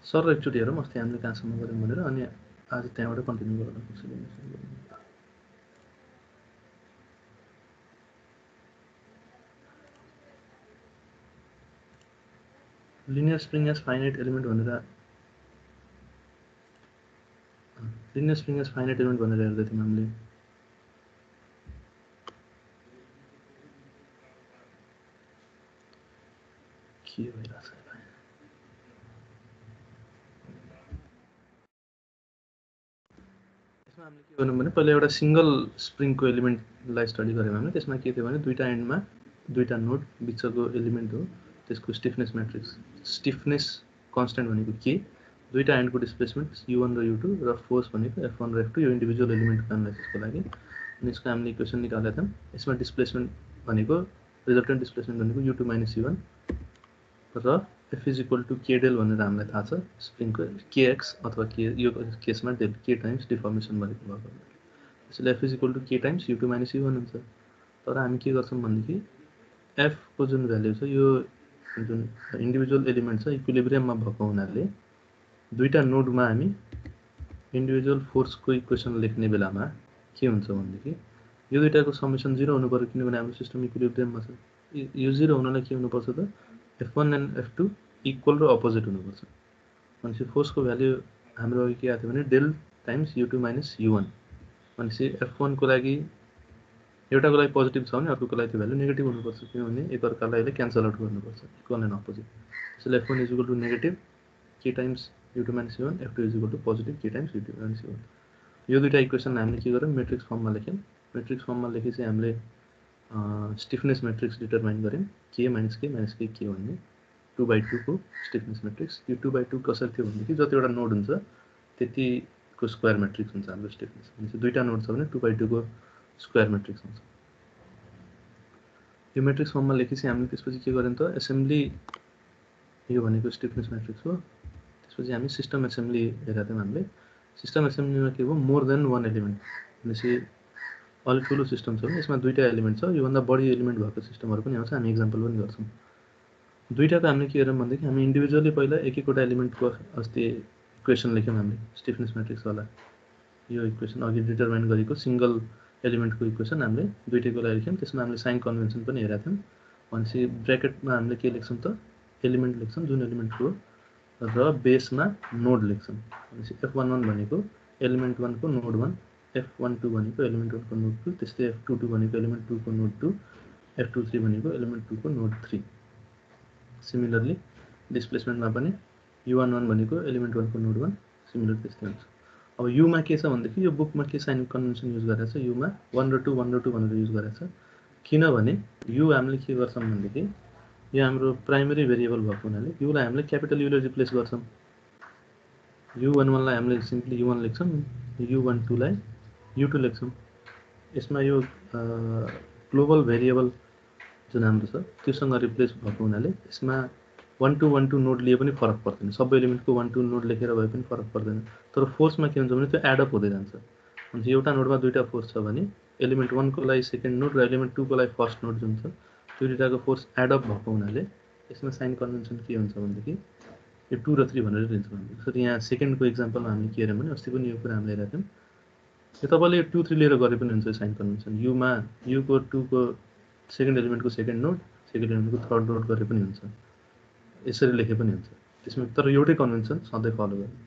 Sir एकचोटि हेरौँ अस्ति हामीले कहाँसम्म गऱ्यौँ भनेर अनि आज त्यहाँबाट कन्टिन्यू गर्न सक्छ। Linear spring as finite element भनेर linear spring as finite element भनेर हेर्दै थियौँ हामीले। के भइरहेछ यसमा हामीले के गर्नु भने पहिला एउटा सिंगल स्प्रिङको एलिमेन्टलाई स्टडी गऱ्यौँ हामीले। त्यसमा के थियो भने दुईटा एन्डमा दुईटा नोड बिचको एलिमेन्ट हो, त्यसको स्टिफनेस म्याट्रिक्स स्टिफनेस कन्स्टेन्ट भनेको के, दुईटा एन्डको डिस्प्लेसमेन्ट u1 र u2 र फोर्स भनेको f1 र f2 यो इन्डिभिजुअल एलिमेन्टको एनालाइसिसको लागि। अनि यसको हामीले इक्वेसन निकालेका थियौँ। यसमा डिस्प्लेसमेन्ट भनेको रिजल्टेन्ट डिस्प्लेसमेन्ट भनेको u2 - u1 र f is equal to k डेल भनेर हामीलाई थाहा छ स्प्रिङको kx अथवा k यो केसमा डेल k टाइम्स डिफर्मेसन भनेको भएको। त्यसैले f is equal to k times u2 - u1 हुन्छ। तर हामी के गर्छौँ भनेदेखि f को जुन भ्याल्यु छ यो जुन इन्डिभिजुअल एलिमेन्ट छ इक्विलिब्रियममा भएको हुनाले दुईटा नोडमा हामी इन्डिभिजुअल फोर्सको इक्वेसन लेख्ने बेलामा के हुन्छ भनेदेखि यो दुईटाको समेसन 0 हुनु पर्यो, किनभने हाम्रो सिस्टम इक्विलिब्रियममा छ। यो 0 हुनलाई के हुनुपर्छ त f1 एन्ड f2 इक्वल र अपोजिट हुनुपर्छ। भनेपछि फोर्सको भ्याल्यु हाम्रो अघि के आएको थियो भने डेल टाइम्स u2 - u1। भनेपछि f1 को लागि एउटाको लागि पोजिटिभ छ भने अर्कोको लागि त्यो भ्याल्यु नेगेटिभ हुनुपर्छ, किनभने एकअर्कालाई अहिले क्यान्सल आउट गर्नुपर्छ इक्वल एन्ड अपोजिट। त्यसैले f1 is equal to negative k times u2 - u1, f2 is equal to positive k times u2 - u1। यो दुईटा इक्वेसन हामीले के गर्यौँ मेट्रिक्स फर्ममा लेख्यौँ। मेट्रिक्स फर्ममा लेखेपछि हामीले स्टिफनेस म्याट्रिक्स डिटरमाइन गऱ्यौँ k - k - k भन्ने 2/2 को स्टिफनेस म्याट्रिक्स। यो 2/2 कसरी थियो भनेदेखि जतिवटा नोड हुन्छ त्यतिको स्क्वायर म्याट्रिक्स हुन्छ हाम्रो स्टिफनेस। भनेपछि दुईटा नोड छ भने 2/2 को स्क्वायर म्याट्रिक्स हुन्छ। यो म्याट्रिक्स फर्ममा लेखेपछि हामीले त्यसपछि के गर्यौँ त एसेम्ब्ली, यो भनेको स्टिफनेस म्याट्रिक्स हो। त्यसपछि हामी सिस्टम एसेम्ब्ली हेरेका थियौँ हामीले। सिस्टम एसेम्ब्लीमा के भयो मोर देन वान एलिमेन्ट भनेपछि अलिक ठुलो सिस्टम छ भने यसमा दुईटा एलिमेन्ट छ, योभन्दा बढी एलिमेन्ट भएको सिस्टमहरू पनि आउँछ। हामी इक्जाम्पल पनि गर्छौँ। दुईटाको हामीले के गर्यौँ भनेदेखि हामी इन्डिभिजुअली पहिला एक एकवटा एलिमेन्टको अस्ति इक्वेसन लेख्यौँ हामीले स्टिफनेस म्याट्रिक्सवाला। यो इक्वेसन अघि डिटरमाइन गरेको सिंगल एलिमेन्टको इक्वेसन हामीले दुईटैको लागि लेख्यौँ। त्यसमा हामीले साइन कन्भेन्सन पनि हेरेका थियौँ। भनेपछि ब्र्याकेटमा हामीले के लेख्छौँ त एलिमेन्ट लेख्छौँ जुन एलिमेन्टको र बेसमा नोड लेख्छौँ। भनेपछि f11 भनेको एलिमेन्ट 1 को नोड 1, f12 भनेको एलिमेन्ट 1 को नोड 2, त्यस्तै f22 भनेको एलिमेन्ट 2 को नोड 2, f23 भनेको एलिमेन्ट 2 को नोड 3। सिमिलरली डिस्प्लेसमेन्टमा पनि u11 भनेको एलिमेन्ट 1 को नोड 1, सिमिलर त्यस्तै हुन्छ। अब युमा के छ भनेदेखि यो बुकमा के साइन कन्भेन्सन युज गरेको छ, युमा 1 र 2 भनेर युज गरेको छ। किनभने यु हामीले के गर्छौँ भनेदेखि यो हाम्रो प्राइमेरी भेरिएबल भएको हुनाले युलाई हामीले क्यापिटल युले रिप्लेस गर्छौँ। u11 लाई हामीले सिम्पली u1 लेख्छौँ, u12 लाई u2 लेख्छौँ। यसमा यो ग्लोबल भेरिएबल जुन हाम्रो छ त्योसँग रिप्लेस भएको हुनाले यसमा 1 to 1 नोड लिए पनि फरक पर्दैन, सबै एलिमेन्टको 1 2 नोड लेखेर भए पनि फरक पर्दैन। तर फोर्समा के हुन्छ भने त्यो एडअप हुँदै जान्छ। भने एउटा नोडमा दुईटा फोर्स छ भने एलिमेन्ट 1 को लागि सेकेन्ड नोड र एलिमेन्ट 2 को लागि फर्स्ट नोड जुन छ त्यो दुईटाको फोर्स एडअप भएको हुनाले यसमा साइन कन्भेन्सन के हुन्छ भनेदेखि यो 2 र 3 भनेर लिन्छौँ हामीले। जसरी यहाँ सेकेन्डको इक्जाम्पलमा हामीले के हेऱ्यौँ भने अस्ति पनि यो कुरा हामीले हेरेका थियौँ। यो तपाईँले यो 2 3 लिएर गरे पनि हुन्छ साइन कन्भेन्सन। युमा युको 2 को सेकेन्ड एलिमेन्टको सेकेन्ड नोड, सेकेन्ड एलिमेन्टको थर्ड नोड गरे पनि हुन्छ, यसरी लेखे पनि हुन्छ। त्यसमा तर एउटै कन्भेन्सन सधैँ फलो गर्नु,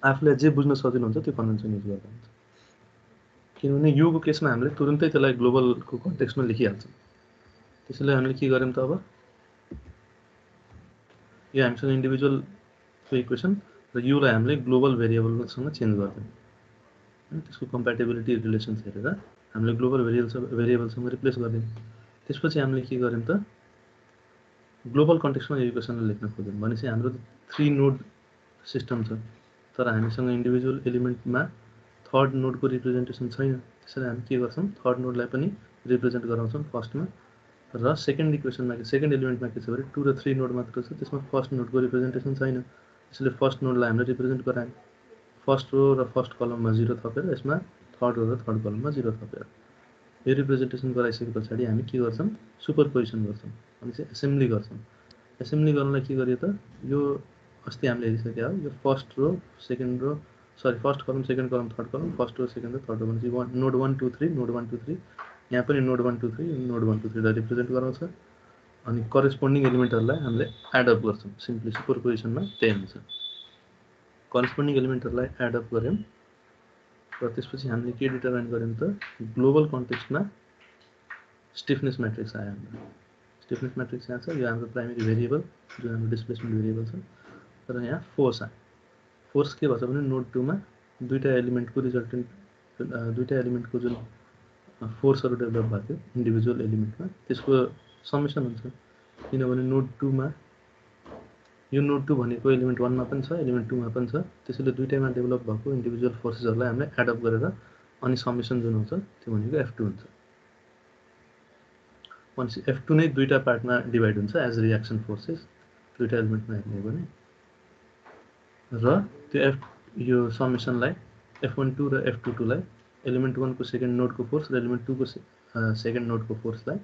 आफूलाई जे बुझ्न सजिलो हुन्छ त्यो कन्भेन्सन युज गर्दा हुन्छ। किनभने युको केसमा हामीले तुरुन्तै त्यसलाई ग्लोबलको कन्टेक्स्टमा लेखिहाल्छौँ। त्यसैले हामीले के गर्यौँ त अब यो हामीसँग इन्डिभिजुअलको इक्वेसन र युलाई हामीले ग्लोबल भेरिएबलसँग चेन्ज गर्यौँ। त्यसको कम्प्याटेबिलिटी रिलेसन्स हेरेर हामीले ग्लोबल भेरिएबलसँग रिप्लेस गर्यौँ। त्यसपछि हामीले के गर्यौँ त ग्लोबल कन्टेक्स्टमा यो इक्वेसनलाई लेख्न खोज्यौँ। भनेपछि हाम्रो 3 नोड सिस्टम छ, तर हामीसँग इन्डिभिजुअल एलिमेन्टमा थर्ड नोडको रिप्रेजेन्टेसन छैन। त्यसैले हामी के गर्छौँ थर्ड नोडलाई पनि रिप्रेजेन्ट गराउँछौँ फर्स्टमा, र सेकेन्ड इक्वेसनमा सेकेन्ड एलिमेन्टमा के छ भने 2 र 3 नोड मात्र छ, त्यसमा फर्स्ट नोडको रिप्रेजेन्टेसन छैन। त्यसैले फर्स्ट नोडलाई हामीले रिप्रेजेन्ट गरायौँ फर्स्ट रो र फर्स्ट कलममा 0 थपेर, यसमा थर्ड रो र थर्ड कलममा 0 थपेर। यो रिप्रेजेन्टेसन गराइसके पछाडि हामी के गर्छौँ सुपरपोजिसन गर्छौँ, भनेपछि एसेम्ब्ली गर्छौँ। एसेम्ब्ली गर्नलाई के गरियो त यो अस्ति हामीले हेरिसक्यो हो यो first row second row sorry first column second column third column first row second row third row भनेपछि नोड 1 2 3 नोड 1 2 3 यहाँ पनि नोड 1 2 3 नोड 1 2 3 लाई रिप्रेजेन्ट गराउँछ अनि करेस्पोन्डिङ एलिमेन्टहरुलाई हामीले एड अप गर्छौं सिम्पली सुपरपोजिसनमा त्यही हुन्छ करेस्पोन्डिङ एलिमेन्टहरुलाई एड अप गर्यौं र त्यसपछि हामीले के डिटरमाइन गर्यौं त ग्लोबल कन्टेक्स्टमा स्टिफनेस म्याट्रिक्स आयो हाम्रो स्टिफनेस म्याट्रिक्स यहाँ छ यो हाम्रो प्राइमेरी भेरिएबल जुन हाम्रो डिस्प्लेसमेन्ट भेरिएबल छ तर यहाँ फोर्स आयो फोर्स के भन्छ भने नोड 2 मा दुईटा एलिमेन्टको रिजल्टेन्ट दुईटा एलिमेन्टको जुन फोर्सहरु डेभलप भएको थियो इन्डिभिजुअल एलिमेन्टमा त्यसको समेसन हुन्छ किनभने नोड 2 मा यो नोड 2 भनेको एलिमेन्ट 1 मा पनि छ एलिमेन्ट 2 मा पनि छ त्यसैले दुईटैमा डेभलप भएको इन्डिभिजुअल फोर्सेसहरुलाई हामीले एड अप गरेर अनि समेसन जुन हुन्छ त्यो भनेको F2 हुन्छ भनेपछि F2 नै दुईटा पार्टमा डिभाइड हुन्छ एज रिएक्सन फोर्सेस दुईटा एलिमेन्टमा हेर्ने हो भने र त्यो यो समेसनलाई F12 र F22 लाई एलिमेन्ट 1 को सेकेन्ड नोड को फोर्स र एलिमेन्ट 2 को सेकेन्ड नोड को फोर्सलाई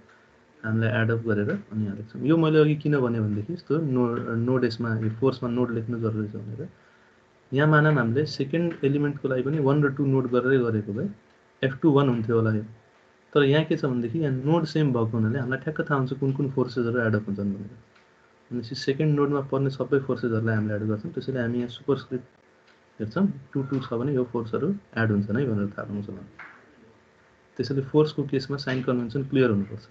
हामीले एड अप गरेर अनि यहाँ लेख्छौं यो मैले अघि किन भने भनेदेखि यस्तो नोड यसमा यो फोर्समा नोड लेख्नु जरुरी छ भनेर यहाँ मानम हामीले सेकेन्ड एलिमेन्टको लागि पनि 1 र 2 नोड गरेरै गरेको भए F2 1 हुन्थ्यो होला यो तर यहाँ के छ भनेदेखि यहाँ नोड सेम भएको हुनाले हामीलाई ठ्याक्क थाहा हुन्छ कुन कुन फोर्सेसहरु एड अप हुन्छन् भनेर भनेपछि सेकेन्ड नोडमा पर्ने सबै फोर्सेसहरुलाई हामीले एड गर्छौं त्यसैले हामी यहाँ सुपरस्क्रिप्ट हेर्छौं 2 2 छ भने यो फोर्सहरु एड हुन्छन् है भनेर थाहा पाउँछौं त्यसैले फोर्सको केसमा साइन कन्भेन्सन क्लियर हुनुपर्छ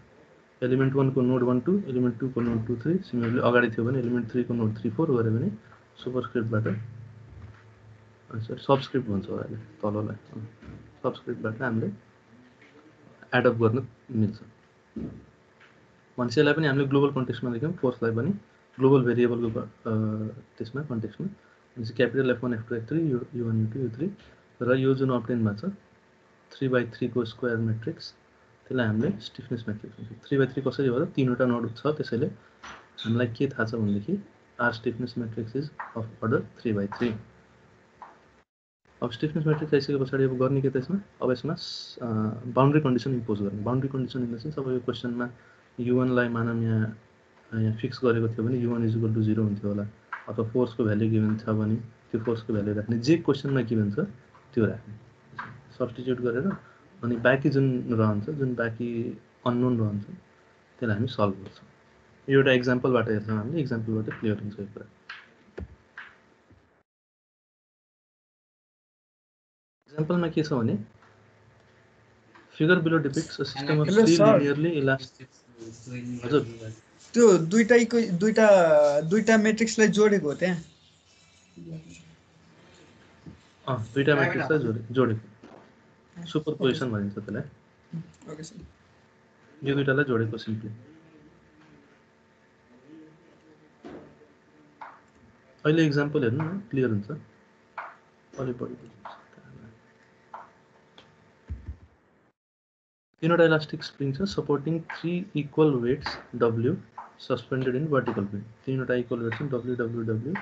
एलिमेन्ट 1 को नोड 1 2 एलिमेन्ट 2 को नोड 2 3 सिमिलरली अगाडि थियो भने एलिमेन्ट 3 को नोड 3 4 गरे भने सुपरस्क्रिप्टबाट सबस्क्रिप्ट भन्छ अहिले तललाई सबस्क्रिप्टबाट हामीले एड अप गर्न मिल्छ भनेपछि यसलाई पनि हामीले ग्लोबल कन्टेक्स्टमा लेख्यौं फोर्सलाई पनि ग्लोबल भेरिएबलको त्यसमा कन्टेक्स्टमा भनेपछि capital F1 F2 F3 U1 U2 U3 र यो जुन अब्टेन भएको छ 3/3 को स्क्वायर म्याट्रिक्स त्यसलाई हामीले स्टिफनेस म्याट्रिक्स भन्छौं 3/3 कसरी हो र तीनवटा नोड छ त्यसैले हामीलाई के थाहा छ भनेदेखि our stiffness matrix is of order 3/3 अब स्टिफनेस म्याट्रिक्स आइसकेपछि अब गर्ने के त यसमा अब यसमा बाउन्ड्री कन्डिसन इम्पोज गर्ने boundary condition in the sense अब यो क्वेशनमा U1 लाई मानम यहाँ फिक्स गरेको थियो भने U1 = 0 हुन्थ्यो होला अथवा फोर्सको भ्यालु गिभन छ भने त्यो फोर्सको भ्यालु राख्ने जे क्वेशनमा गिभन छ त्यो राख्ने सब्स्टिट्युट गरेर अनि बाँकी जुन रहन्छ जुन बाँकी अननोन रहन्छ त्यसलाई हामी सल्भ गर्छौं यो एउटा एक्जाम्पलबाट हेर्छौं हामीले एक्जाम्पलबाट क्लियर हुन्छ यो कुरा एक्जाम्पलमा के छ भने figure below depicts a system of three linearly elastic हजुर त्यो दुईटा म्याट्रिक्सलाई जोडेको हो त्यहाँ दुईटा म्याट्रिक्सलाई जोडेको सुपरपोजिसन भनिन्छ त्यसलाई ओके सर यो दुईटालाई जोडेको सिम्पली अहिले एक्जाम्पल हेर्नु न क्लियर हुन्छ अलि बढी तीनवटा इलास्टिक स्प्रिङ छ supporting 3 equal weights W suspended in vertical plane तीनवटा इक्वल वेट्स छन् W W W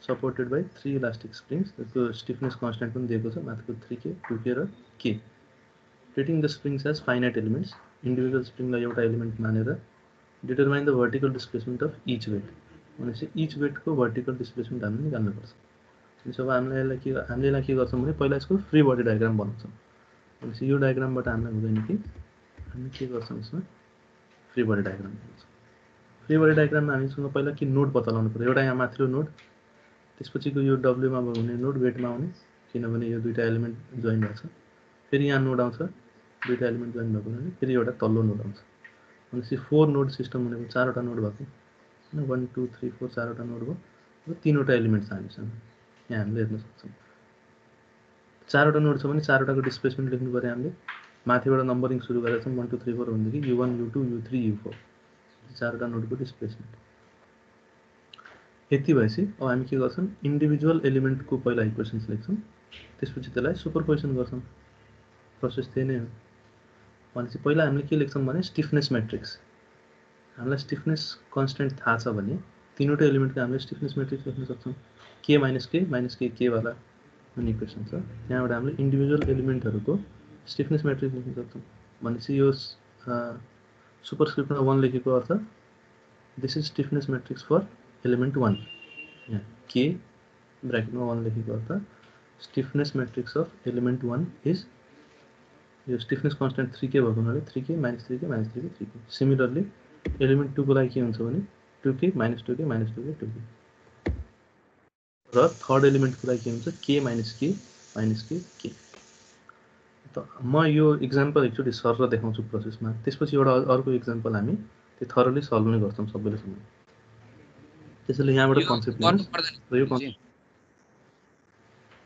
supported by 3 elastic springs त्यसको स्टिफनेस कन्स्ट्यान्ट पनि दिएको छ माथिको 3K 2K र K treating the springs as finite elements individual स्प्रिङलाई एउटा एलिमेन्ट मानेर determine the vertical displacement of each weight भनेपछि इच वेटको वर्टिकल डिस्प्लेसमेन्ट हामीले निकाल्नुपर्छ जब हामीले यसलाई के गर्छौं भने पहिला यसको फ्री बडी डायग्राम बनाउँछौं भनेपछि यो डायग्रामबाट हामीलाई हुँदैन कि हामी के गर्छौं यसमा फ्री बडी डायग्राम बनाउँछौं फ्री बडी डायग्राममा हामीसँग पहिला के नोड पत्ता लगाउनु पर्यो एउटा यहाँ माथिल्लो नोड त्यसपछिको यो W मा हुने नोड वेटमा आउने किनभने यो दुईटा एलिमेन्ट जोइन भएको छ फेरि यहाँ नोड आउँछ दुईटा एलिमेन्ट जोइन भएको हुनाले फेरि एउटा तल्लो नोड आउँछ भनेपछि 4 नोड सिस्टम भनेको चारवटा नोड भएको हैन 1 2 3 4 चारवटा नोड भयो र तीनवटा एलिमेन्ट छ हामीसँग यहाँ हामीले हेर्न सक्छौं चारवटा नोड छ भने चारवटाको डिस्प्लेसमेन्ट लेख्नु पर्यो हामीले माथिबाट नम्बरिङ सुरु गरेर छौं 1 2 3 4 भनेदेखि U1 U2 U3 U4 चारवटा नोडको डिस्प्लेसमेन्ट यति भएपछि अब हामी के गर्छौं इन्डिभिजुअल एलिमेन्टको पहिला इक्वेशन्स लेख्छौं त्यसपछि त्यसलाई सुपरपोजिसन गर्छौं प्रोसेस त्यही नै हो भनेपछि पहिला हामीले के लेख्छौं भने स्टिफनेस म्याट्रिक्स हामीलाई स्टिफनेस कन्स्ट्यान्ट थाहा छ भने तीनवटा एलिमेन्टको हामीले स्टिफनेस म्याट्रिक्स लेख्न सक्छौं K - K वाला भन्ने इक्वेसन छ त्यहाँबाट हामीले इन्डिभिजुअल एलिमेन्टहरुको स्टिफनेस म्याट्रिक्स लेख्न सक्छौं भनेपछि यो सुपरस्क्रिप्टमा 1 लेखेको अर्थ this is stiffness matrix for element 1 यहाँ के ब्रैकेटमा 1 लेखेको अर्थ stiffness matrix of element 1 is यो स्टिफनेस कन्स्टेन्ट 3k भएको हुनाले 3k - 3k - 3k 3k। Similarly element 2 को लागि के हुन्छ भने 2k - 2k - 2k 2k र थर्ड एलिमेन्ट को लागि के हुन्छ k - k - k। त म यो एक्जाम्पल एकचोटि सर देखाउँछु प्रोसेसमा, त्यसपछि एउटा अर्को एक्जाम्पल हामी त्यो थरोली सल्भ नै गर्छौँ सबैले सम्म। त्यसैले यहाँबाट कन्सेप्ट लिनुहोस् र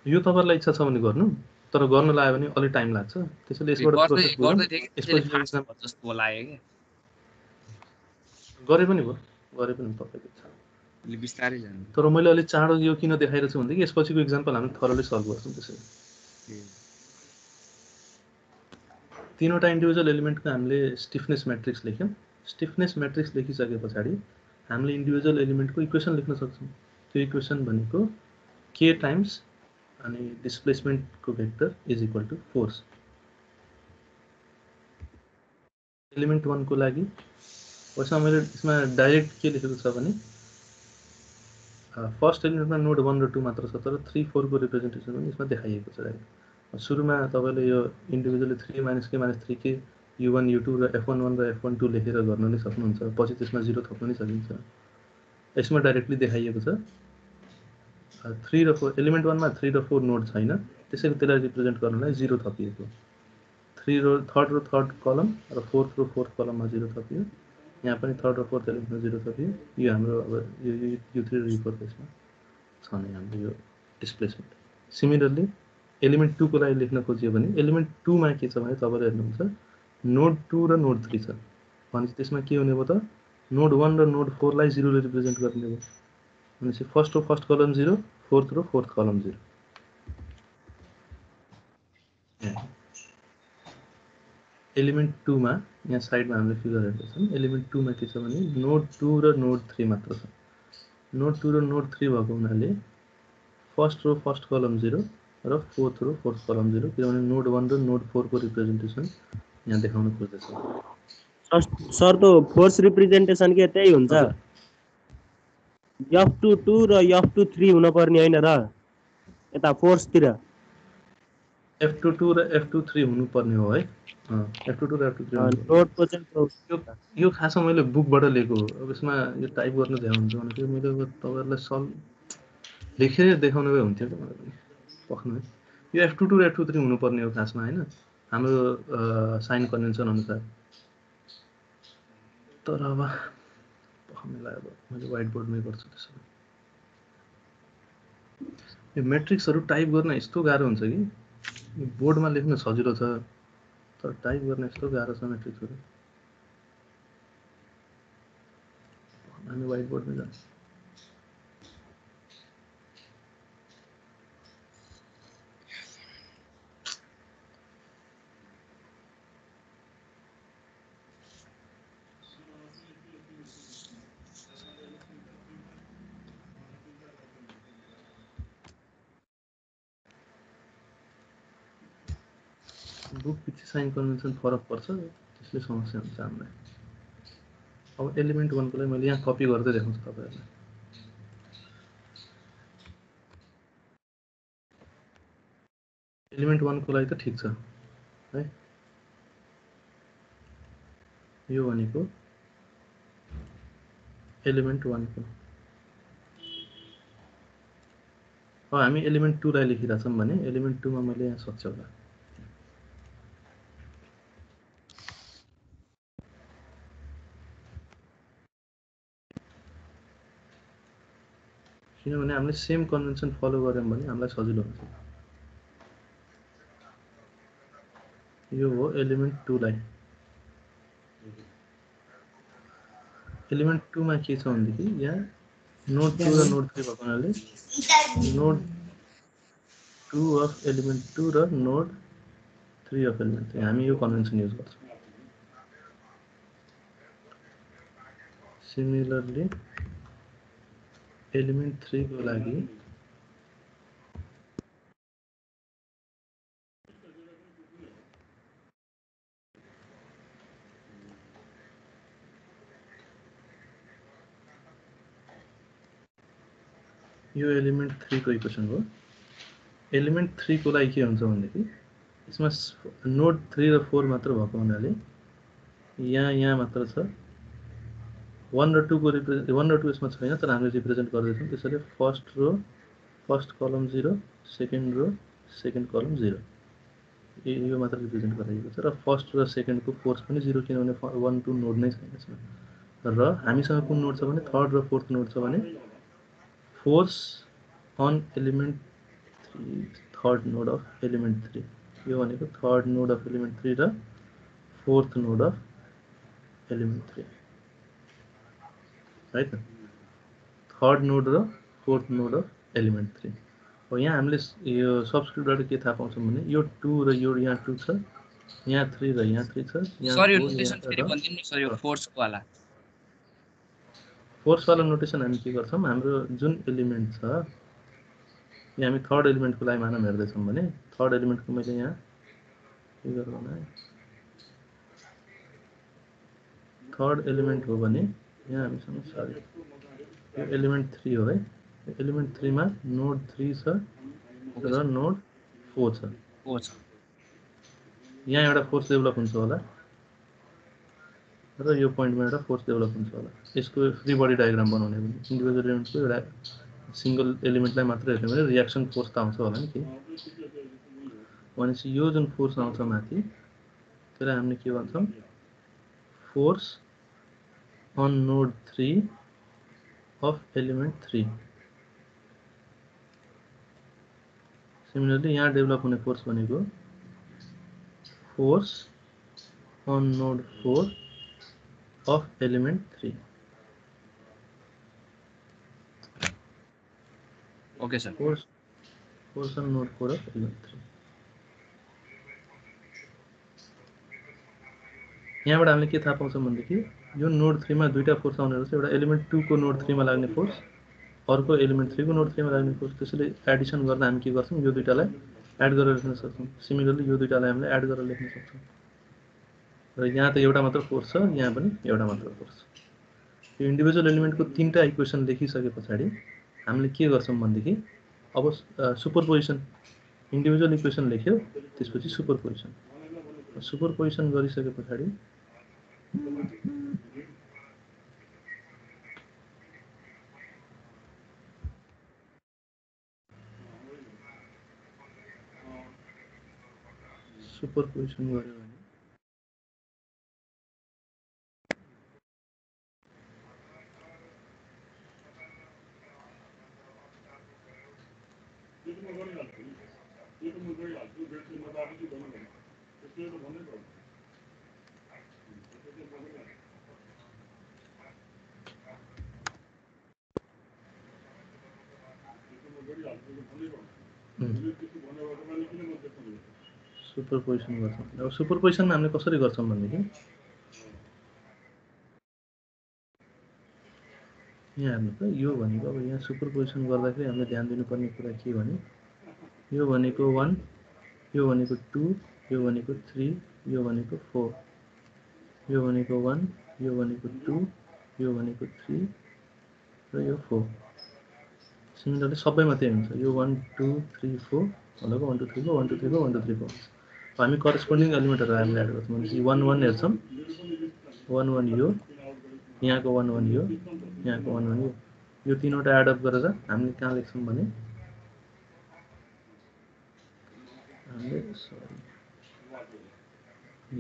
यो तपाईहरुलाई इच्छा छ भने गर्नु, तर गर्न लाग्यो भने अलि टाइम लाग्छ। त्यसैले यसबाट प्रोसेस गरौँ। यसपछि एक्जाम्पल जस्तो लाग्यो के गरे पनि भयो, गरे पनि तपाईको इच्छा। अलि बिस्तारै जानु। तर मैले अलि चाँडो यो किन देखाइरहेछु भने कि यसपछिको एक्जाम्पल हामी थरोली सल्भ गर्छौँ। त्यसैले तीनवटा इन्डिभिजुअल एलिमेन्टको हामीले स्टिफनेस मैट्रिक्स लेख्यौं। स्टिफनेस मैट्रिक्स लेखिसकेपछि हामीले इन्डिभिजुअल एलिमेन्टको इक्वेसन लेख्न सक्छौं। त्यो इक्वेसन भनेको k टाइम्स अनि डिस्प्लेसमेन्टको vector is equal to force. Element 1 को लागि वैसा मैले यसमा डाइरेक्ट के लेखेको छ भने फर्स्ट एलिमेन्टमा नोड 1 र 2 मात्र छ, तर 3 4 को रिप्रेजेन्टेसन पनि यसमा देखाइएको छ। डाइरेक्ट सुरुमा तपाईले यो individually 3 - k - 3k u1 u2 र f11 र f12 लेखेर गर्न नै सक्नुहुन्छ। पछि त्यसमा 0 थप्न नि सकिन्छ। यसमा डाइरेक्टली देखाइएको छ 3 र 4 एलिमेन्ट 1 मा 3 र 4 नोड छैन, त्यसैले त्यसलाई रिप्रेजेन्ट गर्नलाई 0 थपिएको। 3 र थर्ड कलम र 4th र 4th कलममा 0 थपियो। यहाँ पनि थर्ड र फोर्थ एलिमेन्टमा 0 थपियो। यो हाम्रो अब यो u3 र u4 त्यसमा छ नै हाम्रो यो डिस्प्लेसमेन्ट। सिमिलरली एलिमेन्ट 2 को लागि लेख्न खोजियो भने एलिमेन्ट 2 मा के छ भने तपाईले हेर्नुहुन्छ नोड 2 र नोड 3 छ। भने त्यसमा के हुने भयो त नोड 1 र नोड 4 लाई 0 ले रिप्रेजेन्ट गर्ने भयो। भनेपछि फर्स्ट रो फर्स्ट कलम 0, फोर्थ रो फोर्थ कलम 0। एलिमेन्ट 2 मा यहाँ साइडमा हामीले फिगर हेर्दै छौं। एलिमेन्ट 2 मा के छ भने नोड 2 र नोड 3 मात्र छ। नोड 2 र नोड 3 भएको हुनाले फर्स्ट रो फर्स्ट कलम 0 र फोर्थ रो फोर्थ कलम 0, किनभने नोड 1 र नोड 4 को रिप्रेजेन्टेसन यहाँ देखाउन खोज्दै छौं। सर तो फोर्स रिप्रेजेन्टेसन के त्यही हुन्छ f22 र f23 हुन पर्ने हैन र यता फोर्स तिर f22 र f23 हुनु पर्ने हो है। f22 र f23 नोडको चाहिँ यो खासमा मैले बुकबाट लिएको हो। अब यसमा यो टाइप गर्न ध्यान हुन्छ भने चाहिँ मैले अब तपाईहरुलाई सल्भ लेखेर देखाउनु भए हुन्थ्यो त मलाई पनि पक्नु है। यो f22 र f23 हुनु पर्ने हो खासमा हैन हाम्रो साइन कन्भेन्सन अनुसार। तर अब मलाई अब मैले व्हाइट बोर्डमै गर्छु त्यसो। यो मैट्रिक्सहरु टाइप गर्न यस्तो गाह्रो हुन्छ कि बोर्डमा लेख्न सजिलो छ, तर टाइप गर्न यस्तो गाह्रो छ मैट्रिक्सहरु। हामी व्हाइट बोर्डमै जान्छौँ। बुक पछि साइन कन्भेन्सन फरक पर्छ, त्यसले समस्या हुन्छ हामीलाई। अब एलिमेन्ट 1 को लागि मैले यहाँ कपी गर्दै देखाउँछु तपाईहरुलाई। एलिमेन्ट 1 को लागि त ठीक छ है। यो भनेको एलिमेन्ट 1 को। अब हामी एलिमेन्ट 2 लाई लेखिरा छौं भने एलिमेन्ट 2 मा मैले यहाँ सक्छु होला। किनभने हामीले सेम कन्भेन्सन फलो गर्यौं भने हामीलाई सजिलो हुन्छ। यो हो एलिमेन्ट 2 लाई। एलिमेन्ट 2 मा के छ भन्देखि यहाँ नोड 2 र नोड 3 भएको हुनाले नोड 2 अफ एलिमेन्ट 2 र नोड 3 अफ एलिमेन्ट 3 हामी यो कन्भेन्सन युज गर्छौं। सिमिलरली एलिमेन्ट 3 को लागि यो एलिमेन्ट 3 को इक्वेसन हो। एलिमेन्ट 3 को लागि के हुन्छ भनेदेखि यसमा नोड 3 र 4 मात्र भएको हुनाले यहाँ मात्र छ। 1 र 2 को 1 र 2 यसमा छैन, तर हामीले रिप्रेजेन्ट गर्दैछौँ। त्यसैले फर्स्ट रो फर्स्ट कलम 0, सेकेन्ड रो सेकेन्ड कलम 0 यो मात्र रिप्रेजेन्ट गरिएको छ। र फर्स्ट र सेकेन्डको फोर्स पनि 0 किनभने 1 2 नोड नै छैन यसमा। र हामीसँग कुन नोड छ भने थर्ड र फोर्थ नोड छ भने force on element 3 third node of element 3 यो भनेको थर्ड नोड अफ एलिमेन्ट 3 र फोर्थ नोड अफ एलिमेन्ट 3 है त। थर्ड नोड र फोर्थ नोड अफ एलिमेन्ट 3 हो। यहाँ हामीले यो सब्स्क्रिप्टबाट के थाहा पाउँछौँ भने यो 2 र यो यहाँ 2 छ, यहाँ 3 र यहाँ 3 छ, यहाँ सर यो 4 नोटेसन फेरि भनिदिनु नि सर, यो फोर्सको वाला। फोर्सवाला नोटेसन हामी के गर्छौँ, हाम्रो जुन एलिमेन्ट छ यहाँ हामी थर्ड एलिमेन्टको लागि मानम हेर्दैछौँ भने थर्ड एलिमेन्टको मैले यहाँ के गरौँ न, थर्ड एलिमेन्ट हो भने यहाँ हामीसँग सरी यो एलिमेन्ट 3 हो है। एलिमेन्ट 3 मा नोड 3 छ र नोड 4 छ। यहाँ एउटा फोर्स डेभलप हुन्छ होला र यो पोइन्टमा एउटा फोर्स डेभलप हुन्छ होला। यसको फ्री बडी डायग्राम बनाउने भने इन्डिभिजुअल एलिमेन्टको एउटा सिंगल एलिमेन्टलाई मात्र हेर्ने भने रियाक्सन फोर्स त आउँछ होला नि के। भनेपछि यो जुन फोर्स आउँछ माथि त्यसलाई हामीले के भन्छौँ, force on node 3 of element 3। Similarly यहाँ डेभलप हुने फोर्स भनेको force on node 4 of element 3। Okay sir. Force on node 4 of element 3। यहाँबाट हामीले के थाहा पाउँछौँ भनेदेखि यो नोड 3 मा दुईटा फोर्स आउने रहेछ। एउटा एलिमेन्ट 2 को नोड 3 मा लाग्ने फोर्स, अर्को एलिमेन्ट 3 को नोड 3 मा लाग्ने फोर्स। त्यसैले एडिसन गर्दा हामी के गर्छौँ, यो दुईटालाई एड गरेर लेख्न सक्छौँ। सिमिलरली यो दुईटालाई हामीले एड गरेर लेख्न सक्छौँ। र यहाँ त एउटा मात्र फोर्स छ, यहाँ पनि एउटा मात्र फोर्स छ। यो इन्डिभिजुअल एलिमेन्टको तीनटा इक्वेसन लेखिसके पछाडि हामीले के गर्छौँ भनेदेखि अब सुपरपोजिसन, इन्डिभिजुअल इक्वेसन लेख्यो त्यसपछि सुपरपोजिसन गरिसके पछाडि सुपरपोजिसन गर्यो भने सुपरपोजिसन गर्छौँ। अब सुपरपोजिसनमा हामीले कसरी गर्छौँ भनेदेखि यहाँ हेर्नु त, यो भनेको अब यहाँ सुपरपोजिसन गर्दाखेरि हामीले ध्यान दिनुपर्ने कुरा के भने यो भनेको 1, यो भनेको 2, यो भनेको 3, यो भनेको 4, यो भनेको 1, यो भनेको 2, यो भनेको 3 र यो 4। सिमिलरली सबैमा त्यही हुन्छ। यो 1 2 3 4 भनेको 1 2 3 4 1 2 3 4 1 2 3 4। हामी करेस्पोन्डिङ एलिमेन्टहरू हामीले एड गर्छौँ। भनेपछि 1 1 हेर्छौँ, 1 1 यो, यहाँको 1 1 यो, यहाँको 1 1 यो तीनवटा एडअप गरेर हामीले कहाँ लेख्छौँ भने हामीले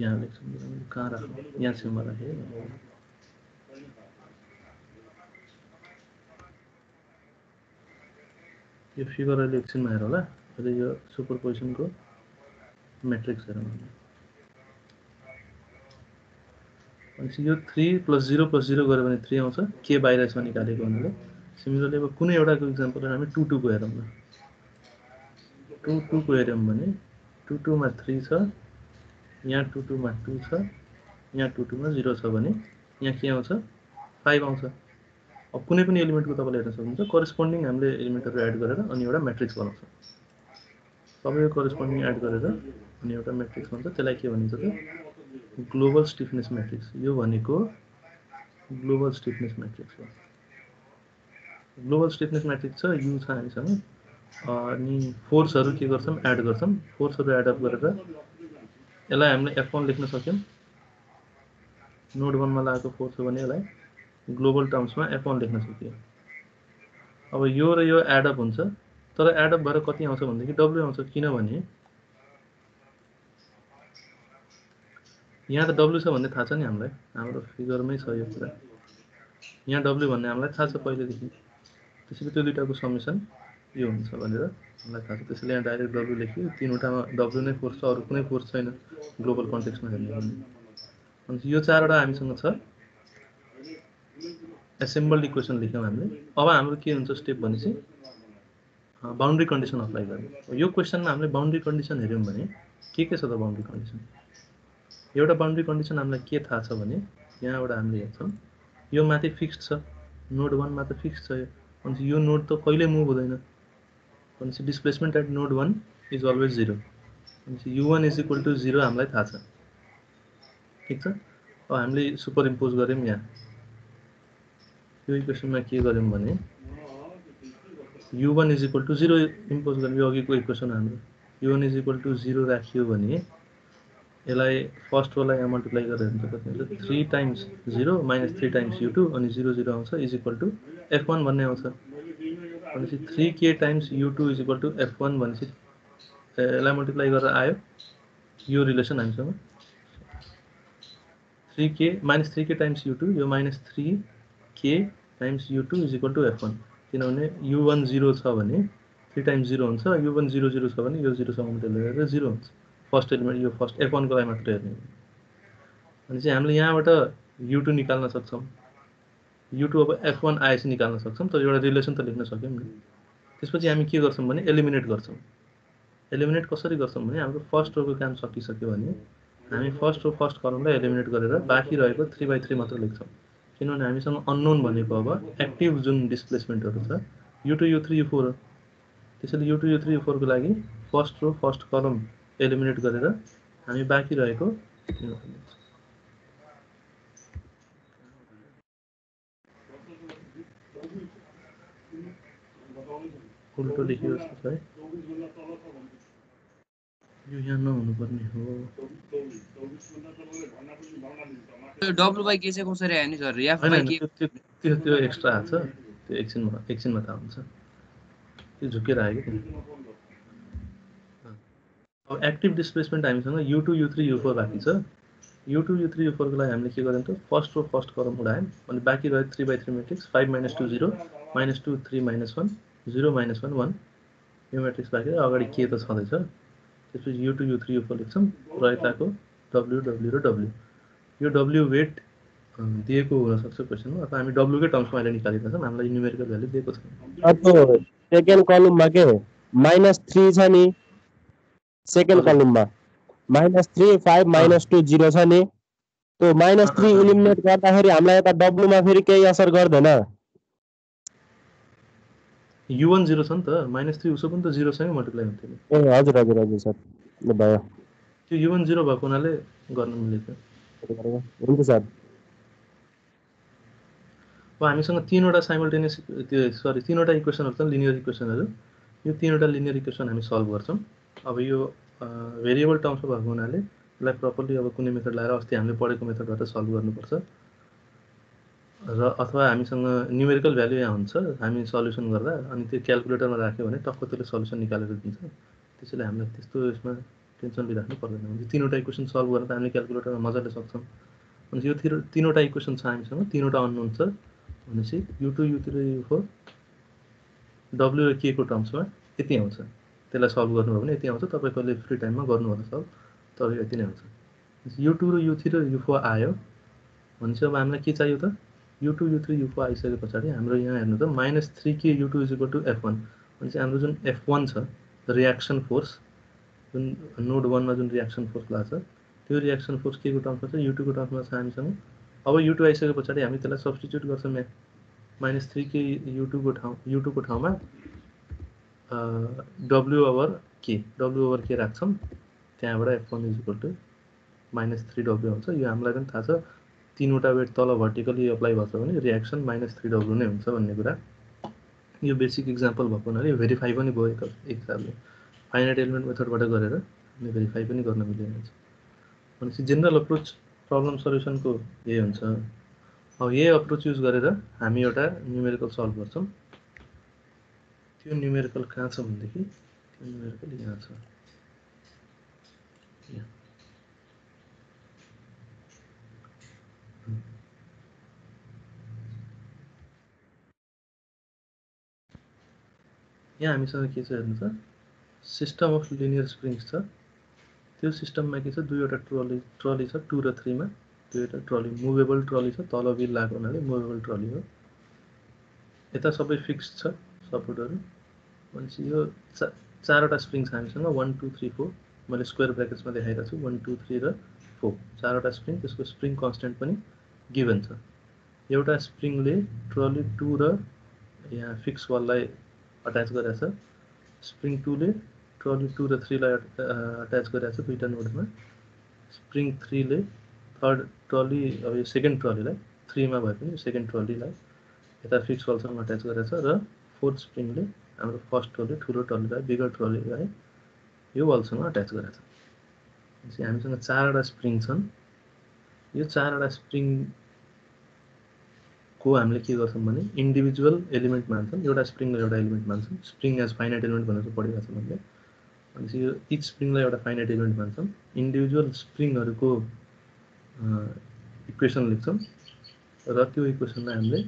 यहाँ लेख्छौँ। कहाँ राखौँ, यहाँ छेउमा राखेँ। यो फिगर अहिले एकछिनमा हेरौँ होला। अहिले यो सुपरपोजिसनको म्याट्रिक्स हेरौँ। भनेपछि यो 3 + 0 + 0 गऱ्यो भने 3 आउँछ, के बाहिर छ निकालेको हुनाले। सिमिलरली अब कुनै एउटाको इक्जाम्पल हामी 2 2 को हेरौँ न। 2 2 को हेऱ्यौँ भने 2 2 मा 3 छ, यहाँ 2 2 मा 2 छ, यहाँ 2 2 मा 0 छ भने यहाँ के आउँछ, 5 आउँछ। अब कुनै पनि एलिमेन्टको तपाईँले हेर्न सक्नुहुन्छ करेस्पोन्डिङ हामीले एलिमेन्टहरू एड गरेर अनि एउटा म्याट्रिक्स बनाउँछौँ। सबैको करेस्पोन्डिङ एड गरेर अनि एउटा म्याट्रिक्स भन्छ। त्यसलाई के भनिन्छ त, ग्लोबल स्टिफनेस म्याट्रिक्स। यो भनेको ग्लोबल स्टिफनेस म्याट्रिक्स हो। ग्लोबल स्टिफनेस म्याट्रिक्स छ, यु छ हामीसँग, अनि फोर्सहरू के गर्छौँ एड गर्छौँ, फोर्सहरू एड अप गरेर यसलाई हामीले F1 लेख्न सक्यौँ। नोड 1 मा लागेको फोर्स हो भने यसलाई ग्लोबल टर्म्समा F1 लेख्न सकियो। अब यो र यो एड अप हुन्छ, तर एड अप भएर कति आउँछ भनेदेखि W आउँछ, किनभने यहाँ त W छ भन्ने थाहा छ नि हामीलाई, हाम्रो फिगरमै छ यो कुरा। यहाँ W भन्ने हामीलाई थाहा छ पहिलेदेखि, त्यसैले त्यो दुईटाको समेसन यो हुन्छ भनेर हामीलाई थाहा छ। त्यसैले यहाँ डाइरेक्ट W लेख्यो, तीनवटामा W नै फोर्स छ, अरू कुनै फोर्स छैन ग्लोबल कन्टेक्स्टमा हेर्ने हो भने। अनि यो चारवटा हामीसँग छ, एसेम्बल्ड इक्वेसन लेख्यौँ हामीले। अब हाम्रो के हुन्छ स्टेप भनेपछि बाउन्ड्री कन्डिसन अप्लाई गर्ने। यो क्वेसनमा हामीले बाउन्ड्री कन्डिसन हेऱ्यौँ भने के छ त बाउन्ड्री कन्डिसन? एउटा बाउन्ड्री कन्डिसन हामीलाई के थाहा छ भने यहाँबाट हामीले हेर्छौँ, यो माथि फिक्स्ड छ, नोड 1 मा त फिक्स्ड छ, अनि यो नोड त कहिले मुभ हुँदैन, भनेपछि displacement at node 1 is always 0, भनेपछि U1 इज इक्वल टु 0 हामीलाई थाहा छ। ठिक छ, अब हामीले सुपर इम्पोज गऱ्यौँ यहाँ यो इक्वेसनमा के गर्यौँ भने U1 is equal to 0 impose गर्यौँ। यो अघिको इक्वेसन हाम्रो U1 इज इक्वल टु 0 राखियो भने यसलाई फर्स्टवाला यहाँ मल्टिप्लाई गरेर हुन्छ, कति हुन्छ 3 टाइम्स 0 माइनस 3 टाइम्स U2 अनि 0 0 आउँछ इज इक्वल टु F1 भन्ने आउँछ। भनेपछि 3K times U2 is equal to F1 भनेपछि यसलाई मल्टिप्लाई गरेर आयो यो रिलेसन हामीसँग 3K minus 3K times U2, यो minus 3K times U2 is equal to F1, किनभने U1 0 छ भने 3 टाइम्स 0 हुन्छ, U1 0 0 छ भने यो 0 सँग मल्टिप्लाई गरेर 0 हुन्छ। फर्स्ट एलिमेन्ट यो फर्स्ट F1 को लागि मात्र हेर्ने, भनेपछि हामीले यहाँबाट U2 निकाल्न सक्छौँ। U2 अब F1 आएपछि निकाल्न सक्छौँ, तर एउटा रिलेसन त लेख्न सक्यौँ नि। त्यसपछि हामी के गर्छौँ भने एलिमिनेट गर्छौँ। एलिमिनेट कसरी गर्छौँ भने हाम्रो फर्स्ट रोको काम सकिसक्यो भने हामी फर्स्ट रो फर्स्ट कलमलाई एलिमिनेट गरेर बाँकी रहेको 3/3 मात्र लेख्छौँ, किनभने हामीसँग अननोन भनेको अब एक्टिभ जुन डिस्प्लेसमेन्टहरू छ U2 U3 U4 हो। त्यसैले U2 U3 U4 को लागि फर्स्ट रो फर्स्ट कलम एलिमिनेट गरेर हामी बाँकी रहेको उल्टो लेखियो जस्तो छ है, यो यहाँ नहुनुपर्ने हो। W/K चाहिँ कसरी आयो नि सर? F/K त्यो एक्स्ट्रा आछ, त्यो एकछिनमा थाहा हुन्छ, त्यो झुकेर आयो कि। अब एक्टिभ डिस्प्लेसमेन्ट हामीसँग U2 U3 U4 बाँकी छ। U2 U3 U4 को लागि हामीले के गर्यौँ त फर्स्ट रो फर्स्ट कलम उडायौँ, अनि बाँकी रह्यो 3/3 म्याट्रिक्स 5 - 2 0 - 2 3 - 1 0 - 1 1 यो म्याट्रिक्स बाँकी रह्यो। अगाडि के त छँदैछ, त्यसपछि U2 U3 U4 लेख्छौँ, रहेताको W W र W। यो W वेट दिएको हुनसक्छ क्वेसनमा, अथवा हामी W कै टर्म्समा अहिले निकालिरहेका छौँ, हामीलाई न्युमेरिकल भ्यालु दिएको छ। अर्को सेकेन्ड कलममा के -3 छ नि, सेकेन्ड कलममा -3 5 -2 0 छ नि, त्यो -3 इलिमिनेट गर्दाखेरि हामीलाई यता W मा फेरि केही असर गर्दैन। U1 0 छ नि त, -3 उसो पनि त 0 सँगै मल्टिप्लाई हुन्थ्यो नि। ए हजुर हजुर हजुर सर, ल भयो, त्यो U1 0 भएको हुनाले गर्न मिलेको। हुन्छ सर। अब हामीसँग तीनवटा साइमल्टेनियस तीनवटा इक्वेसनहरू छन्, लिनियर इक्वेसनहरू। यो तीनवटा लिनियर इक्वेसन हामी सल्भ गर्छौँ। अब यो भेरिएबल टर्म्समा भएको हुनाले यसलाई प्रपरली अब कुनै मेथड लगाएर अस्ति हामीले पढेको मेथडबाट सल्भ गर्नुपर्छ, र अथवा हामीसँग न्युमेरिकल भ्यालु यहाँ हुन्छ, हामी सल्युसन गर्दा अनि त्यो क्यालकुलेटरमा राख्यो भने टक्क त्यसले सल्युसन निकालेर दिन्छ। त्यसैले हामीलाई त्यस्तो यसमा टेन्सन लिइराख्नु पर्दैन। भने तीनवटा इक्वेसन सल्भ गर्न त हामीले क्यालकुलेटरमा मजाले सक्छौँ। अनि यो तीनवटा इक्वेसन छ हामीसँग, तीनवटा अननोन छ, भनेपछि U2 U3 U4 W र K को टर्म्समा यति आउँछ। त्यसलाई सल्भ गर्नुभयो भने यति आउँछ, तपाईँ कहिले फ्री टाइममा गर्नु होला सल्भ, तर यति नै आउँछ। U2 र U3 र U4 आयो भनेपछि अब हामीलाई के चाहियो त U2 U3 U4 आइसके पछाडि हाम्रो यहाँ हेर्नु त -3K U2 is equal to F1, भनेपछि हाम्रो जुन F1 छ रियाक्सन फोर्स, जुन नोड 1 मा जुन रियाक्सन फोर्स लाग्छ त्यो रियाक्सन फोर्स के को टर्म्समा छ U2 को टर्म्समा छ हामीसँग। अब U2 आइसके पछाडि हामी त्यसलाई सब्स्टिट्युट गर्छौँ यहाँ -3K U2 को ठाउँमा W/K राख्छौँ, त्यहाँबाट F1 is equal to -3W आउँछ। यो हामीलाई पनि थाहा छ, तीनवटा वेट तल भर्टिकली अप्लाई गर्छ भने रियाक्सन -3W नै हुन्छ भन्ने कुरा यो बेसिक एक्जाम्पल भएको हुनाले भेरिफाई पनि भयो एक हिसाबले फाइनाइट एलिमेन्ट मेथडबाट गरेर हामीले भेरिफाई पनि गर्न मिलिरहेछ। भनेपछि जेनरल अप्रोच प्रब्लम सल्युसनको यही हुन्छ। अब यही अप्रोच युज गरेर हामी एउटा न्युमेरिकल सल्भ गर्छौँ। त्यो न्युमेरिकल कहाँ छ भनेदेखि त्यो न्युमेरिकल यहाँ छ। यहाँ हामीसँग के छ हेर्नु त, सिस्टम अफ लिनियर स्प्रिङ्स छ। त्यो सिस्टममा के छ, दुईवटा ट्रली छ 2 र 3 मा। दुईवटा ट्रली मुभेबल ट्रली छ, तल व्हील लागेको हुनाले मुभेबल ट्रली हो। यता सबै फिक्स्ड छ सपोर्टहरू। भनेपछि यो चारवटा स्प्रिङ छ हामीसँग 1 2 3 4। मैले स्क्वायर ब्र्याकेट्समा देखाइरहेको छु 1 2 3 र 4 चारवटा स्प्रिङ। त्यसको स्प्रिङ कन्स्टेन्ट पनि गिभन छ। एउटा स्प्रिङले ट्रली 2 र यहाँ फिक्स वाललाई अट्याच गरेको छ। स्प्रिङ 2 ले ट्रली 2 र 3 लाई अट्याच गरेको छ दुईटा नोडमा। स्प्रिङ 3 ले थर्ड ट्रली, अब यो सेकेन्ड ट्रलीलाई 3 मा भए पनि सेकेन्ड ट्रलीलाई यता फिक्स वालसँग अट्याच गरेको छ। र फोर्थ स्प्रिङले हाम्रो फर्स्ट ट्रली ठुलो ट्रलीलाई बिगर ट्रलीलाई यो वालसँग अट्याच गरेको छ। भनेपछि हामीसँग चारवटा स्प्रिङ छन्। यो चारवटा स्प्रिङको हामीले के गर्छौँ भने इन्डिभिजुअल एलिमेन्ट मान्छौँ। एउटा स्प्रिङलाई एउटा एलिमेन्ट मान्छौँ। स्प्रिङ एज फाइनाइट एलिमेन्ट भनेर पढिरहेको छ मैले। भनेपछि यो इच स्प्रिङलाई एउटा फाइनाइट एलिमेन्ट मान्छौँ। इन्डिभिजुअल स्प्रिङहरूको इक्वेसन लेख्छौँ र त्यो इक्वेसनलाई हामीले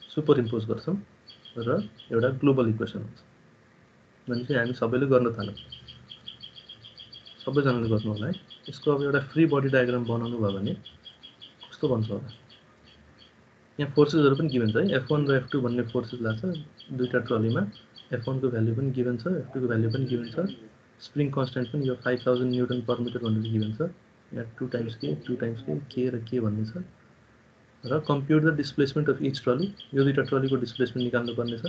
सुपर इम्पोज गर्छौँ र एउटा ग्लोबल इक्वेसन हुन्छ। भनेपछि हामी सबैले गर्न थालौँ, सबैजनाले गर्नु होला है। यसको अब एउटा फ्री बडी डायग्राम बनाउनु भयो भने कस्तो बन्छ होला। यहाँ फोर्सेसहरू पनि गिभन छ है। F1 र F2 भन्ने फोर्सेस लाग्छ दुईटा ट्रलीमा। F1 को भ्यालु पनि गिभन छ, F2 को भ्यालु पनि गिभन छ। स्प्रिङ कन्स्टेन्ट पनि यो 5000 न्युटन पर मिटर भनेर गिभन छ। यहाँ 2 टाइम्स के र के भन्ने छ। र compute the displacement of each trolley, यो दुईटा ट्रलीको डिस्प्लेसमेन्ट निकाल्नु पर्ने छ।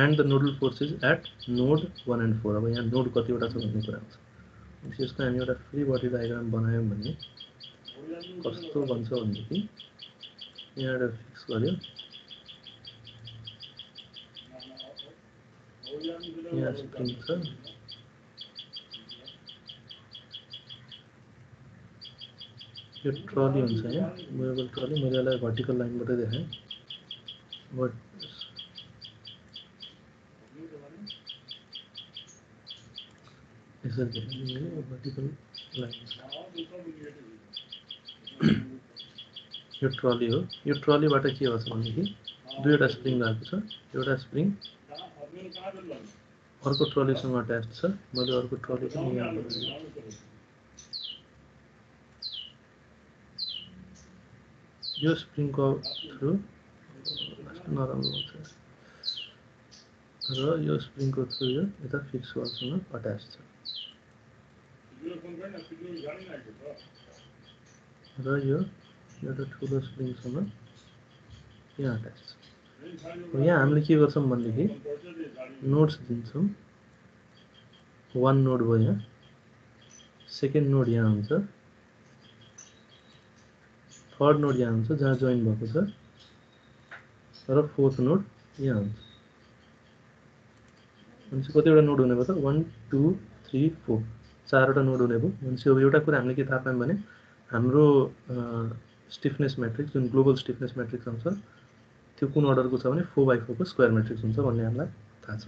And the nodal forces at node 1 and 4। अब यहाँ नोड कतिवटा छ भन्ने कुरा हुन्छ। यसको हामी एउटा फ्री बडी डायग्राम बनायौँ भने कस्तो बन्छ भनेदेखि यहाँ एउटा फिक्स गर्यो, यहाँ स्प्रिङ छ, यो ट्रली हुन्छ यहाँ मुभेबल ट्रली। मैले यसलाई भर्टिकल लाइनबाटै देखाएँ। यसरी भर्टिकल लाइन यो ट्रली हो। यो ट्रलीबाट के गर्छ भनेदेखि दुईवटा स्प्रिङ लागेको छ। एउटा स्प्रिङ अर्को ट्रलीसँग अट्याच छ। मैले अर्को ट्रली पनि यहाँ बनाएँ। यो स्प्रिङको थ्रु नराम्रो हुन्छ र यो स्प्रिङको थ्रु यो यता फिक्स वालसँग अट्याच छ। र यो एउटा ठुलो स्प्रिङसँग यहाँ अट्याच छ। यहाँ हामीले के गर्छौँ भनेदेखि नोड्स दिन्छौँ। 1 नोड भयो यहाँ, सेकेन्ड नोड यहाँ हुन्छ, थर्ड नोड यहाँ हुन्छ जहाँ जोइन भएको छ, र फोर्थ नोड यहाँ हुन्छ। भनेपछि कतिवटा नोड हुने भयो त 1 2 3 4 चारवटा नोड हुने भयो। भनेपछि अब एउटा कुरा हामीले के थाहा पायौँ भने हाम्रो स्टिफनेस म्याट्रिक्स जुन ग्लोबल स्टिफनेस म्याट्रिक्स आउँछ त्यो कुन अर्डरको छ भने 4x4 को स्क्वायर म्याट्रिक्स हुन्छ भन्ने हामीलाई थाहा छ।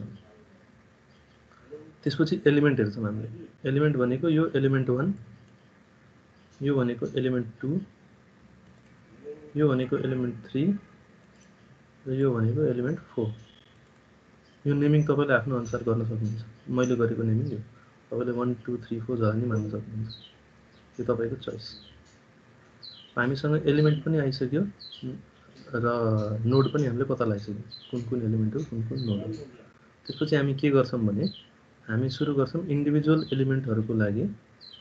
त्यसपछि एलिमेन्ट हेर्छौँ हामीले। एलिमेन्ट भनेको यो एलिमेन्ट 1, यो भनेको एलिमेन्ट 2, यो भनेको एलिमेन्ट 3 र यो भनेको एलिमेन्ट 4। यो नेमिङ तपाईँले आफ्नो अनुसार गर्न सक्नुहुन्छ। मैले गरेको नेमिङ हो। तपाईँले 1 2 3 4 जहाँ नि मान्न सक्नुहुन्छ। यो तपाईँको चोइस। हामीसँग एलिमेन्ट पनि आइसक्यो र नोड पनि हामीले पत्ता लगाइसक्यौँ कुन एलिमेन्ट हो कुन नोड हो। त्यसपछि हामी के गर्छौँ भने हामी सुरु गर्छौँ इन्डिभिजुअल एलिमेन्टहरूको लागि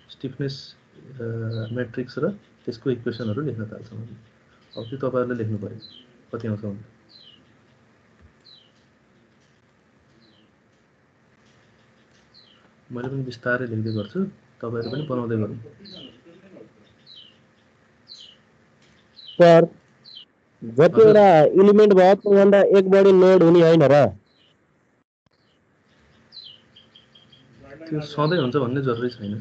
स्टिफनेस म्याट्रिक्स र त्यसको इक्वेसनहरू लेख्न थाल्छौँ। अब त्यो तपाईँहरूले लेख्नु पर्यो कति आउँछ भने। मैले पनि बिस्तारै लेख्दै गर्छु, तपाईँहरू पनि बनाउँदै गर्नु। सर जतिवटा एलिमेन्ट भयो त्योभन्दा एक बढी नोड हुने होइन र त्यो सधैँ हुन्छ भन्ने जरुरी छैन।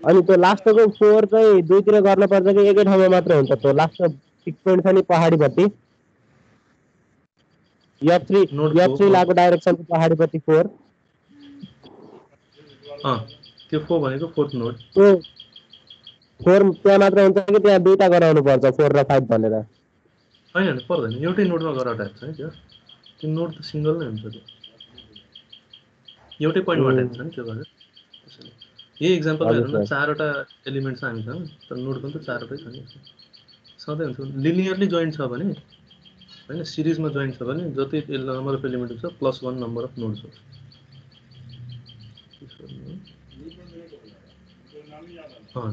अनि त्यो लास्टको 4 चाहिँ दुईतिर गर्न पर्छ कि एकै ठाउँमा मात्र हुन्छ त्यो लास्ट फिक्स पोइन्ट छ नि पहाडीपट्टि F3 नोड F3 लागु डाइरेक्सनको पहाडीपट्टि 4 त्यो 4 भनेको फोर्थ नोड। त्यो 4 त्यहाँ मात्र हुन्छ कि त्यहाँ दुईटा गराउनु पर्छ 4 र 5 भनेर होइन पर्दैन, एउटै नोडमा गरेर अट्याच छ नि त्यो नोड त सिङ्गल नै हुन्छ। त्यो एउटै पोइन्टमा अट्याच छ नि त्यो गरेर। यही इक्जाम्पलमा हेर्नु न, 4वटा एलिमेन्ट छ हामीसँग, तर नोड पनि त 4वटै छ नि। सधैँ हुन्छ। लिनियरली जोइन्ट छ भने होइन, सिरिजमा जोइन्ट छ भने जति नम्बर अफ एलिमेन्ट हुन्छ +1 नम्बर अफ नोड्स हुन्छ।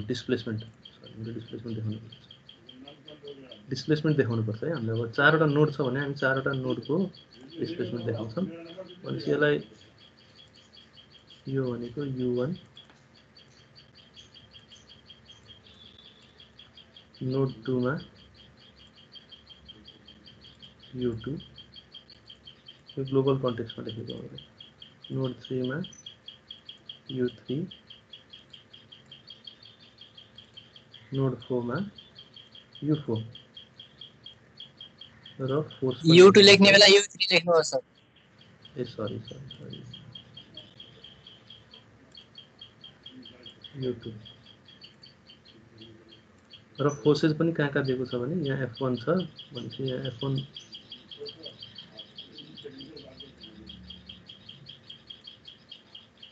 डिस्प्लेसमेन्ट डिस्प्लेसमेन्ट देखाउनु पर्छ है हामीले। अब 4वटा नोड छ भने हामी 4वटा नोडको डिस्प्लेसमेन्ट देखाउँछौँ। भनेपछि यसलाई यो भनेको U1 नोड 2 मा U2 यो ग्लोबल कन्टेक्स्टमा लेखेको हो। नोड 3 मा U3 नोड 4 मा U4 र फोर्स U2 लेख्ने बेला U3 लेख्नुहोस् सर। ए सरी U2 र फोर्सेस पनि कहाँ कहाँ दिएको छ भने यहाँ F1 छ भनेपछि यहाँ F1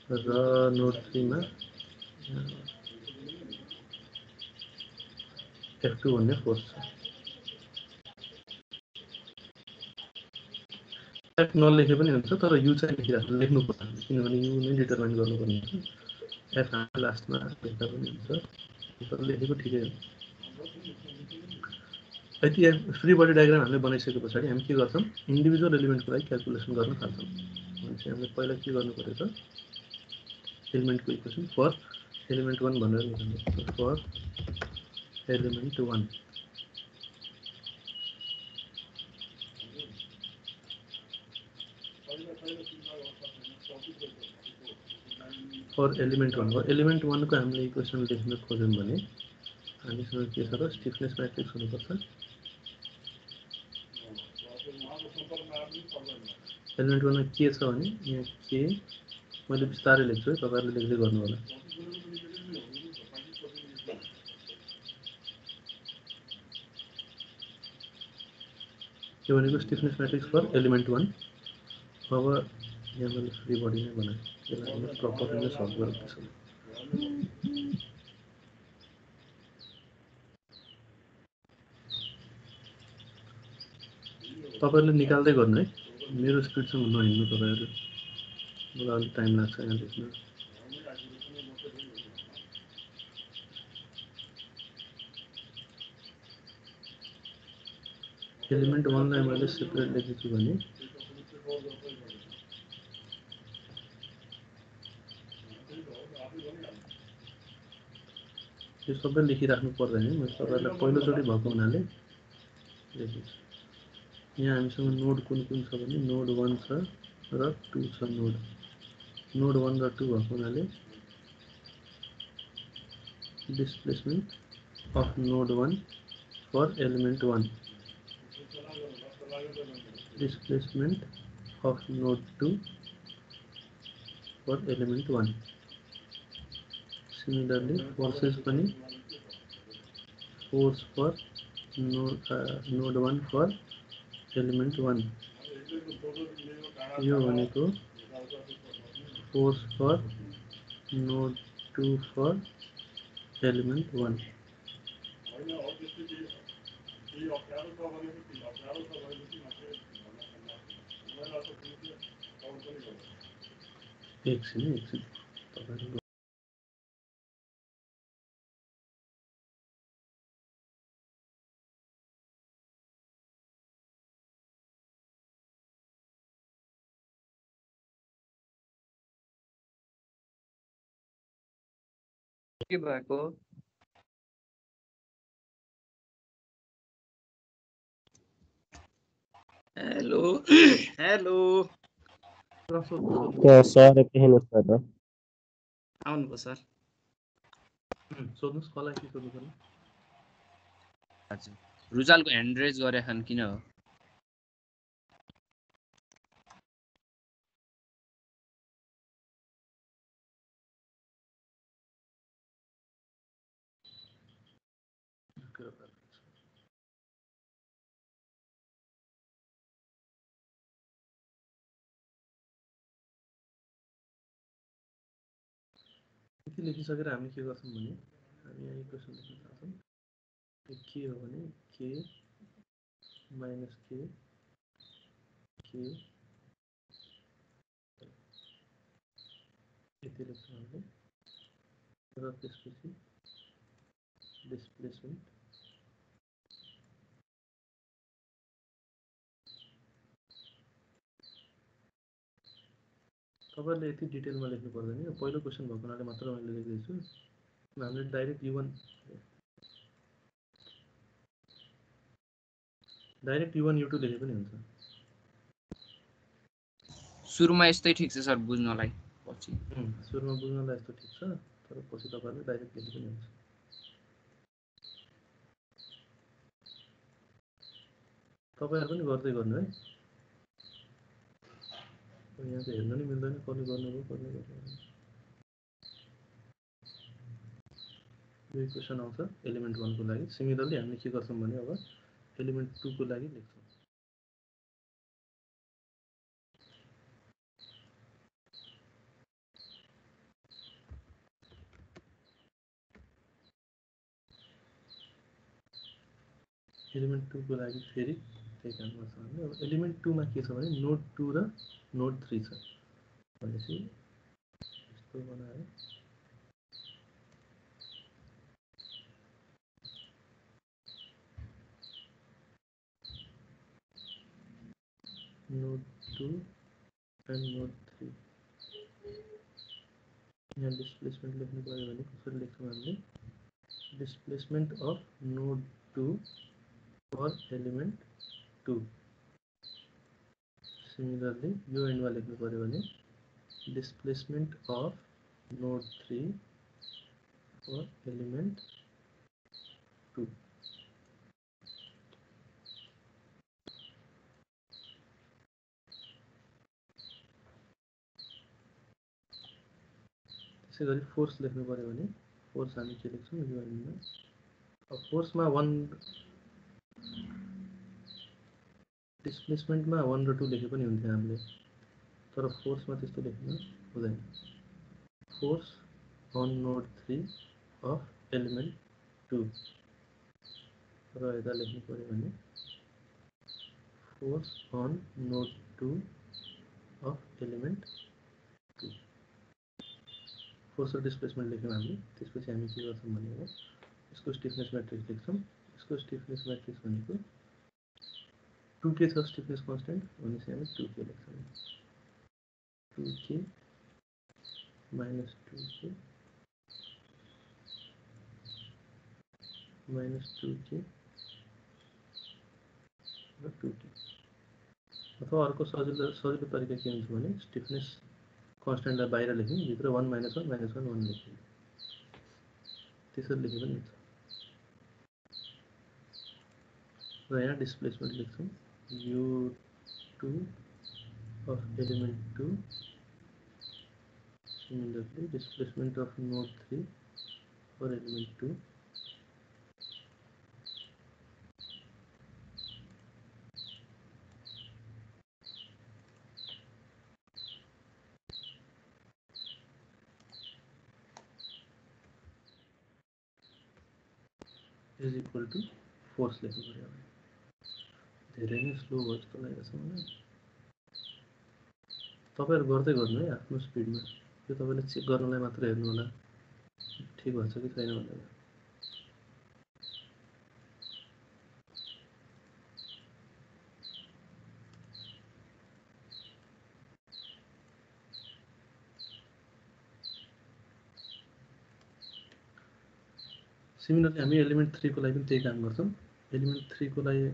र नोड 3 मा F2 भन्ने फोर्स छ। F नलेखे पनि हुन्छ, तर U चाहिँ लेख्नुपर्छ किनभने U नै डिटरमाइन गर्नुपर्ने हुन्छ। F लास्टमा लेख्दा पनि हुन्छ, तर लेखेको ठिकै हो। यति फ्री बडी डायग्राम हामीले बनाइसके पछाडि हामी के गर्छौँ, इन्डिभिजुअल एलिमेन्टको लागि क्याल्कुलेसन गर्न थाल्छौँ। भनेपछि हामीले पहिला के गर्नु पर्यो त, एलिमेन्टको इक्वेसन फर एलिमेन्ट 1 भनेर लेख्नु। फर एलिमेन्ट 1 फर एलिमेन्ट 1 हो। एलिमेन्ट 1 को हामीले इक्वेसन लेख्न खोज्यौँ भने हामीसँग के छ र स्टिफनेस म्याट्रिक्स हुनुपर्छ। एलिमेन्ट 1 मा के छ भने यहाँ के, मैले बिस्तारै लेख्छु है, तपाईहरुले लेख्दै गर्नु होला। यो भनेको स्टिफनेस म्याट्रिक्स फर एलिमेन्ट 1। अब यहाँ मैले फ्री बडी नै बनाएँ, यसलाई हामीले प्रपरली नै सल्भ गरौँ त्यसो। तपाईहरुले निकाल्दै गर्नु है, मेरो स्पिडसँग नहिँड्नु तपाईहरु, मलाई अलिक टाइम लाग्छ यहाँ लेख्न। एलिमेन्ट 1 लाई मैले सेपरेट लेखेछु भने यो सबै लेखिराख्नु पर्दैन, मैले तपाईहरुलाई पहिलोचोटि भएको हुनाले लेखेछु। यहाँ हामीसँग नोड कुन कुन छ भने नोड 1 छ र 2 छ। नोड 1 र 2 भएको हुनाले displacement of node 1 for element 1, displacement of node 2 for element 1। Similarly forces पनि force for node 1 for element 1, यो भनेको force for node 2 for element 1। एकछिन तपाईहरु के भएको हेलो हेलो त्यो सर एकैछिन उस गरेर आउनुभयो सर सोध्नुहोस् कसलाई के सोध्नु पर्ने हजुर रुजालको ह्यान्ड रेज गरेछन् किन हो यति लेखिसकेर हामी के गर्छौँ भने हामी यहाँ इक्वेसन लेख्न चाहन्छौँ के हो भने के माइनस के यति लेख्छौँ हामीले र त्यसपछि डिस्प्लेसमेन्ट तपाईँले यति डिटेलमा लेख्नु पर्दैन यो पहिलो क्वेसन भएको हुनाले मात्र मैले लेख्दैछु हामीले डाइरेक्ट U1 U2 लेखे पनि हुन्छ सुरुमा यस्तै ठिक छ सर बुझ्नलाई पछि सुरुमा बुझ्नलाई यस्तो ठिक छ तर पछि तपाईँले डाइरेक्ट लेखे पनि हुन्छ तपाईँहरू पनि गर्दै गर्नु है यहाँ त हेर्न नि मिल्दैन कसले गर्नुभयो कसले गर्नुभयो यो इक्वेसन आउँछ एलिमेन्ट 1 को लागि सिमिलरली हामीले के गर्छौँ भने अब एलिमेन्ट 2 को लागि लेख्छौँ एलिमेन्ट 2 को लागि फेरि त्यही काम गर्छौँ हामीले अब एलिमेन्ट 2 मा के छ भने नोड 2 र नोड 3 छ भनेपछि यस्तो बनाएर node 2 and node 3 यहाँ डिस्प्लेसमेन्ट लेख्नु पर्यो भने कसरी लेख्छौँ हामीले displacement of node 2 for element 2 similarly यो एन्डमा लेख्नु पर्यो भने displacement of node 3 for element 2 त्यसै गरी फोर्स लेख्नु पर्यो भने फोर्स हामी के लेख्छौँ यो एन्डमा अब फोर्समा 1 डिस्प्लेसमेन्टमा 1 र 2 लेखे पनि हुन्थ्यो हामीले तर फोर्समा त्यस्तो लेख्नु हुँदैन force on node 3 of element 2 र यता लेख्नु पर्यो भने force on node 2 of element 2 force र डिस्प्लेसमेन्ट लेख्यौँ हामीले त्यसपछि हामी के गर्छौँ भने अब यसको स्टिफनेस म्याट्रिक्स लेख्छौँ यसको स्टिफनेस म्याट्रिक्स भनेको 2k छ स्टिफनेस कन्स्टेन्ट भनेपछि हामी 2k लेख्छौँ 2k minus 2k minus 2k र 2k अथवा अर्को सजिलो तरिका के हुन्छ भने स्टिफनेस कन्स्टेन्टलाई बाहिर लेख्ने भित्र 1 - 1 -1 1 लेख्ने त्यसरी लेखे पनि हुन्छ र यहाँ डिस्प्लेसमेन्ट लेख्छौँ u2 of element 2 similarly displacement of node 3 for element 2 is equal to force लेख्नु पर्यो धेरै नै स्लो भयो जस्तो लागेको छ मलाई तपाईहरु गर्दै गर्नु है आफ्नो स्पिडमा यो तपाईले चेक गर्नलाई मात्र हेर्नु होला ठीक भन्छ कि छैन भनेर सिमिलरली हामी एलिमेन्ट 3 को लागि पनि त्यही काम गर्छौं एलिमेन्ट 3 को लागि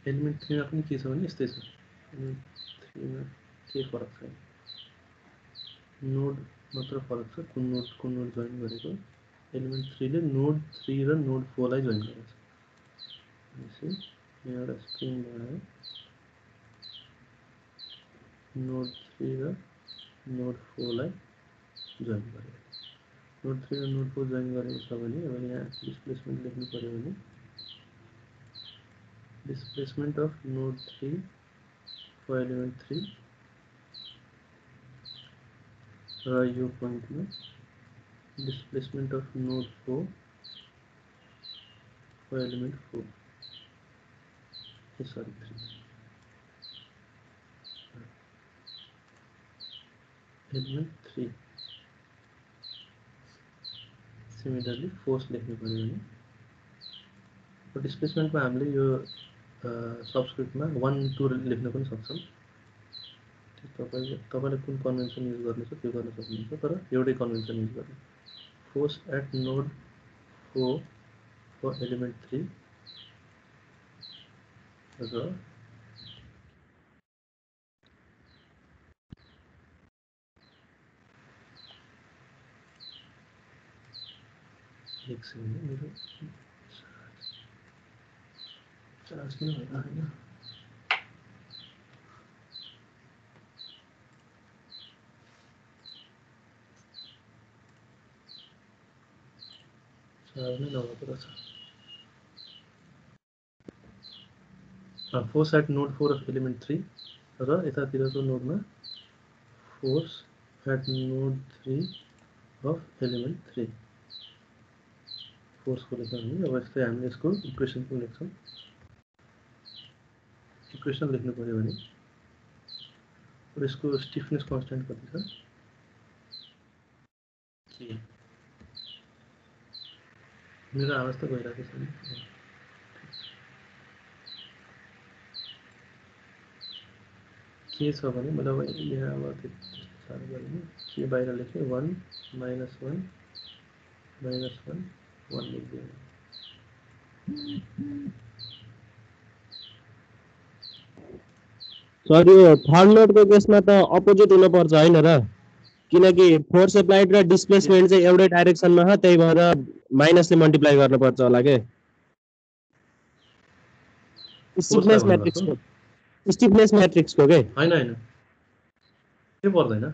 एलिमेन्ट 3 मा पनि के छ भने यस्तै छ एलिमेन्ट 3 मा के फरक छ नोड मात्र फरक छ कुन नोड जोइन गरेको एलिमेन्ट 3 ले नोड 3 र नोड 4 लाई जोइन गरेको छ भनेपछि यहाँ एउटा स्ट्रिङ बनायो नोड 3 र नोड 4 लाई जोइन गरेको नोड 3 र नोड 4 जोइन गरेको छ भने अब यहाँ डिस्प्लेसमेन्ट लेख्नु पर्यो भने displacement of node 3 for element 3 र यो पोइन्टमा displacement of node 4 for element 4 sorry 3 element 3 similarly force लेख्नु पर्यो भने डिस्प्लेसमेन्ट मा हामीले यो सबस्क्रिप्टमा 1 2 लेख्न पनि सक्छौं तपाईले कुन कन्भेन्सन युज गर्नुहुन्छ त्यो गर्न सक्नुहुन्छ तर एउटै कन्भेन्सन युज गर्नु force at node 4 for element 3 र एक सेकेन्ड मेरो चार्ज नै भएन हैन चार्ज नै नभएको रहेछ force at node 4 of element 3 र यतातिरको नोडमा force at node 3 of element 3 force को लेख्न भने अब यस्तै हामीले यसको इक्वेसन पनि लेख्छौं इक्वेसन लेख्नु पर्यो भने अब यसको स्टिफनेस कन्स्टेन्ट कति छ के मेरो आवाज त गइरहेको छ नि के छ भने मैले अब यहाँ अब त्यस्तो साह्रो गरिदिनु के बाहिर लेखेँ 1 -1 -1 1 लेख्दिएँ सर यो थर्ड नोडको केसमा त अपोजिट हुन पर्छ हैन र किनकि फोर्स एप्लाइड र डिस्प्लेसमेन्ट चाहिँ एउटै डाइरेक्सनमा छ त्यही भएर माइनसले मल्टिप्लाई गर्नुपर्छ होला के स्टिफनेस म्याट्रिक्सको के हैन के पर्दैन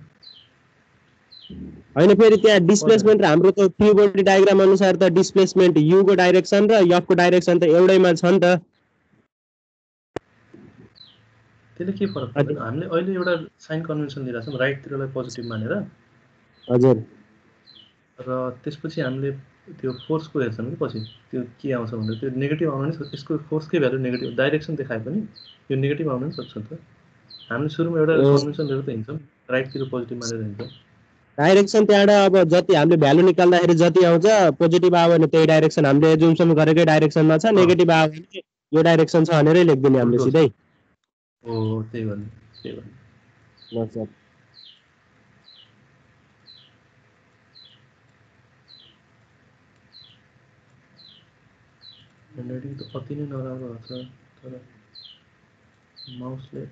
हैन फेरि त्यहाँ डिस्प्लेसमेन्ट र हाम्रो त फ्री बडी डायग्राम अनुसार त डिस्प्लेसमेन्ट u को डाइरेक्सन र f को डाइरेक्सन त एउटैमा छ नि त त्यसले के फरक पर्दैन हामीले अहिले एउटा साइन कन्भेन्सन लिइराछौं राइट तिरलाई पोजिटिभ मानेर हजुर र त्यसपछि हामीले त्यो फोर्स को हेर्छौं कि पछि त्यो के आउँछ भन्दा त्यो नेगेटिभ आउन नि यसको फोर्स के भ्यालु नेगेटिभ डाइरेक्सन देखाए पनि यो नेगेटिभ आउन नि सक्छ नि त हामीले सुरुमा एउटा कन्भेन्सन लिएर त हिँड्छौं राइट तिर पोजिटिभ मानेर हिँड्छौं डाइरेक्सन त्यहाँबाट अब जति हामीले भ्यालु निकाल्दाखेरि जति आउँछ पोजिटिभ आयो भने त्यही डाइरेक्सन हामीले एजुम्सन गरेकै डाइरेक्सनमा छ नेगेटिभ आयो भने यो डाइरेक्सन छ भनेरै लेख्दिने हामीले सिधै हो त्यही भन्नु ल सर ह्यान्डराइटिङ त अति नै नराम्रो भएको छ तर माउसले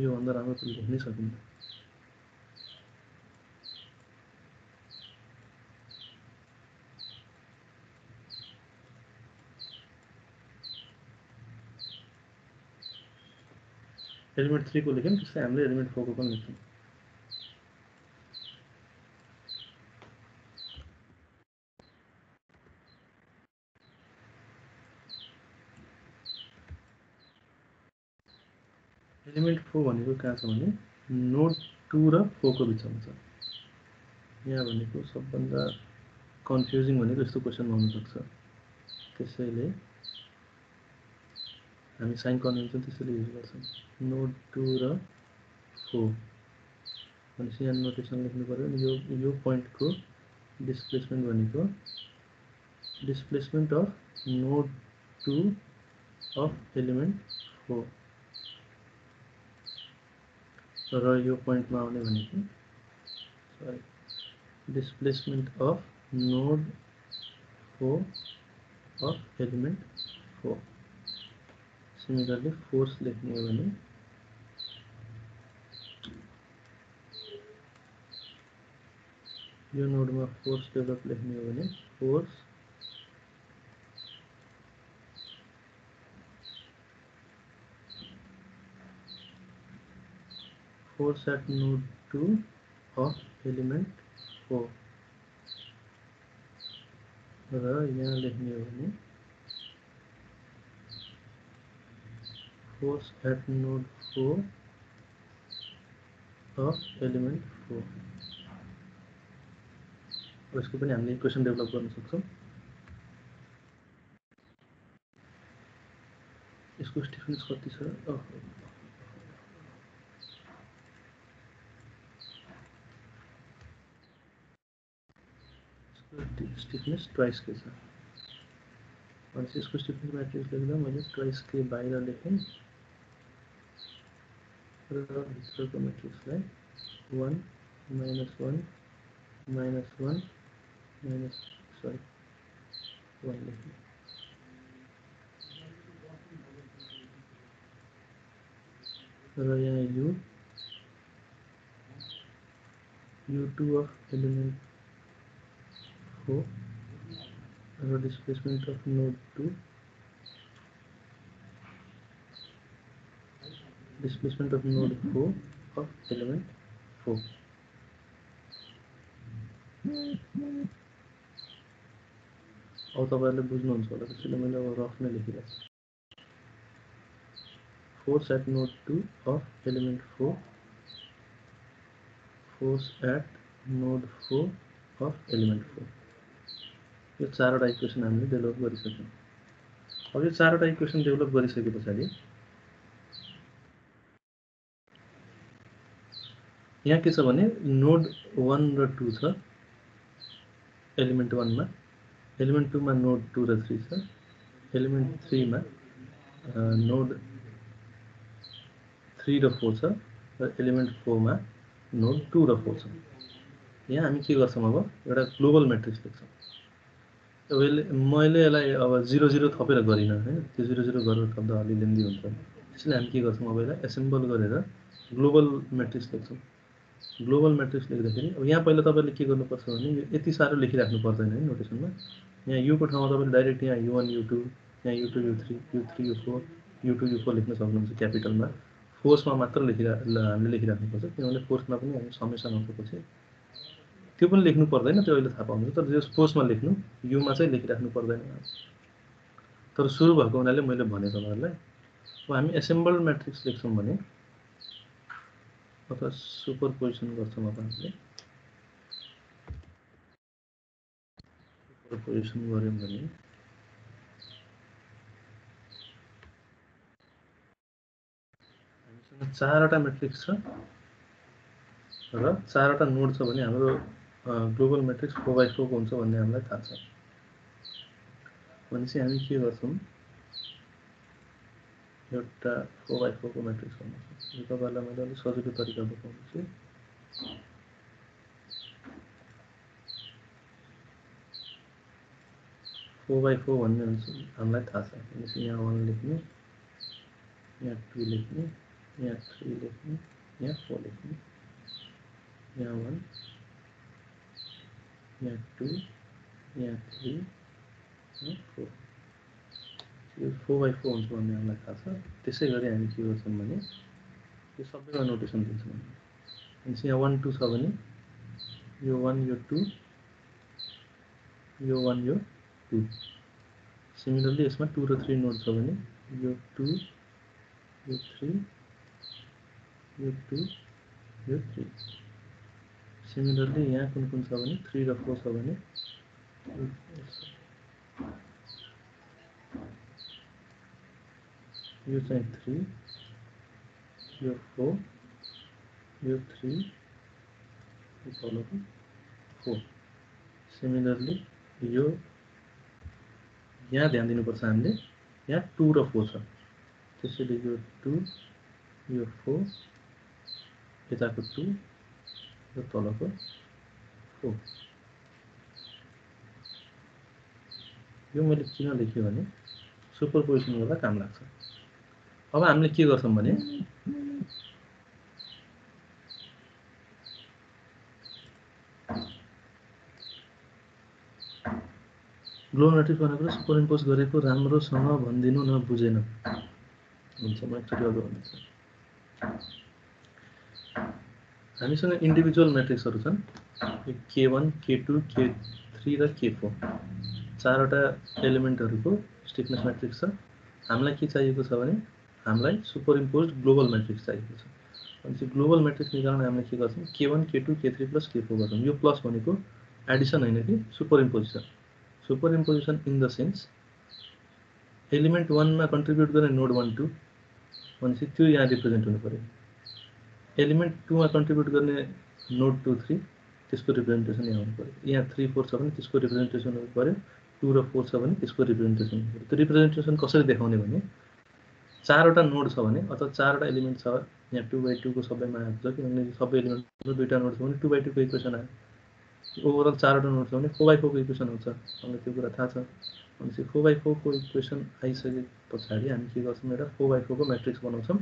योभन्दा राम्रो त लेख्नै सकिन्न एलिमेन्ट 3 को लेख्यौं त्यस्तै हामीले एलिमेन्ट 4 को पनि लेख्छौं एलिमेन्ट 4 भनेको कहाँ छ भने नोड 2 र 4 को बिचमा छ यहाँ भनेको सबभन्दा कन्फ्युजिङ भनेको यस्तो क्वेशन आउन सक्छ त्यसैले हामी साइन कन्भेन्सन त्यसैले युज गर्छौं नोड 2 र 4 भनेपछि यहाँ नोटेसन लेख्नु पर्यो नि यो पोइन्टको डिस्प्लेसमेन्ट भनेको displacement of node 2 of element 4 र यो पोइन्टमा आउने भनेको sorry displacement of node 4 of element 4 similarly force लेख्ने हो भने यो नोडमा फोर्स डेभलप लेख्ने हो भने force at node 2 of element 4 र यहाँ लेख्ने हो भने force at node 4 of element 4 यसको पनि हामीले इक्वेसन डेभलप गर्न सक्छौं यसको स्टिफनेस कति छ स्टिफनेस ट्वाइस के छ भनेपछि यसको स्टिफनेस म्याट्रिक्स लेख्दा मैले ट्वाइस के बाहिर लेखेँ र भित्रको म्याट्रिक्सलाई 1 -1 -1 1 लेखेँ र यहाँ U2 of element 4 र displacement of node 2 displacement of node 4 of element 4 अब तपाईहरुले बुझ्नुहुन्छ होला त्यसैले मैले अब रफ नै लेखिरहेको छु force at node 2 of element 4 force at node 4 of element 4 यो चारवटा इक्वेसन हामीले डेभलप गरिसक्यौं अब यो चारवटा इक्वेसन डेभलप गरिसकेपछि यहाँ के छ भने नोड 1 र 2 छ एलिमेन्ट 1 मा एलिमेन्ट 2 मा नोड 2 र 3 छ एलिमेन्ट 3 मा नोड 3 र 4 छ र एलिमेन्ट 4 मा नोड 2 र 4 छ यहाँ हामी के गर्छौं अब एउटा ग्लोबल म्याट्रिक्स लेख्छौं मैले यसलाई अब 0 0 थपेर गरिन हैन त्यो 0 0 गरेर थप्दा अलि लेन्दी हुन्छ त्यसैले हामी के गर्छौं अब यसलाई एसेम्बल गरेर ग्लोबल म्याट्रिक्स लेख्छौं ग्लोबल म्याट्रिक्स लेख्दाखेरि अब यहाँ पहिला तपाईले के गर्नुपर्छ भने यति सारो लेखिराख्नु पर्दैन है नोटेसनमा यहाँ u को ठाउँमा तपाईले डाइरेक्ट यहाँ u1 u2 यहाँ u2 u3 u3 u4 u2 u4 लेख्न सक्नुहुन्छ क्यापिटलमा फोर्समा मात्र हामीले लेखिराख्नु पर्छ किनभने फोर्समा पनि हामी समेसन आउँछ त्यो पनि लेख्नु पर्दैन त्यो अहिले थाहा पाउनुहुन्छ तर जस फोर्समा लेख्नु u मा चाहिँ लेखिराख्नु पर्दैन तर सुरु भएको हुनाले मैले भने तपाईहरुलाई अब हामी एसेम्बल्ड म्याट्रिक्स लेख्छौं भने अथवा सुपरपोजिसन गर्छौं अब हामीले सुपरपोजिसन गर्यौं भने हामीसँग चारवटा म्याट्रिक्स छ र चारवटा नोड छ भने हाम्रो ग्लोबल म्याट्रिक्स 4x4 को हुन्छ भन्ने हामीलाई थाहा छ भनेपछि हामी के गर्छौं एउटा 4x4 को म्याट्रिक्स बनाउँछौं यो तपाईहरुलाई मैले अलि सजिलो तरिका बताउँछु 4x4 भन्ने हामीलाई थाहा छ भनेपछि यहाँ 1 लेख्ने यहाँ 2 लेख्ने यहाँ 3 लेख्ने यहाँ 4 लेख्ने यहाँ 1 यहाँ 2 यहाँ 3 यहाँ 4 यो 4x4 हुन्छ भन्ने हामीलाई थाहा छ त्यसै गरी हामी के गर्छौं भने यो सबैमा नोटेसन दिन्छौं भनेपछि यहाँ 1 2 छ भने यो 1 यो 2 यो 1 यो 2 सिमिलरली यसमा 2 र 3 नोड छ भने यो 2 यो 3 यो 2 यो 3 सिमिलरली यहाँ कुन छ भने 3 र 4 छ भने यो चाहिँ 3 यो 4 यो 3 यो तलको 4 सिमिलरली यो यहाँ ध्यान दिनुपर्छ हामीले यहाँ 2 र 4 छ त्यसैले यो 2 यो 4 यताको 2 र तलको 4 यो मैले किन लेखेँ भने सुपरपोजिसन गर्दा काम लाग्छ अब हामीले के गर्छौं भने ग्लोबल म्याट्रिक्स भनेको सुपरइम्पोज गरेको राम्रोसँग भन्दिनु न बुझेन हुन्छ म एकचोटि अझ भन्छु हामीसँग इन्डिभिजुअल म्याट्रिक्सहरु छन् K1 K2 K3 र K4 चारवटा एलिमेन्टहरुको स्टिफनेस म्याट्रिक्स छ हामीलाई के चाहिएको छ भने हामीलाई सुपरइम्पोज्ड ग्लोबल म्याट्रिक्स चाहिएको छ अनि त्यो ग्लोबल म्याट्रिक्स निकाल्न हामीले के गर्छौं K1 K2 K3 + K4 गर्छौं यो प्लस भनेको एडिसन हैन कि सुपरइम्पोजिसन सुपरइम्पोजिसन इन द सेन्स एलिमेन्ट 1 मा कन्ट्रिब्युट गर्ने नोड 1 2 भनेपछि त्यो यहाँ रिप्रेजेन्ट हुनु पर्यो एलिमेन्ट 2 मा कन्ट्रिब्युट गर्ने नोड 2 3 त्यसको रिप्रेजेन्टेसन यहाँ हुनु पर्यो यहाँ 3 4 छ भने त्यसको रिप्रेजेन्टेसन हुनु पर्यो 2 र 4 छ भने त्यसको रिप्रेजेन्टेसन हुनु पर्यो त्यो रिप्रेजेन्टेसन कसरी देखाउने भने चारवटा नोड छ भने अथवा चारवटा एलिमेन्ट छ यहाँ 2/2 को सबैमा आउँछ किनभने सबै एलिमेन्टको दुईटा नोड छ भने 2/2 को इक्वेसन आयो ओभरअल चारवटा नोड छ भने 4/4 को इक्वेसन हुन्छ हामीलाई त्यो कुरा थाहा छ अनि 4/4 को इक्वेसन आइसके पछाडी हामी के गर्छौं एउटा 4/4 को म्याट्रिक्स बनाउँछौं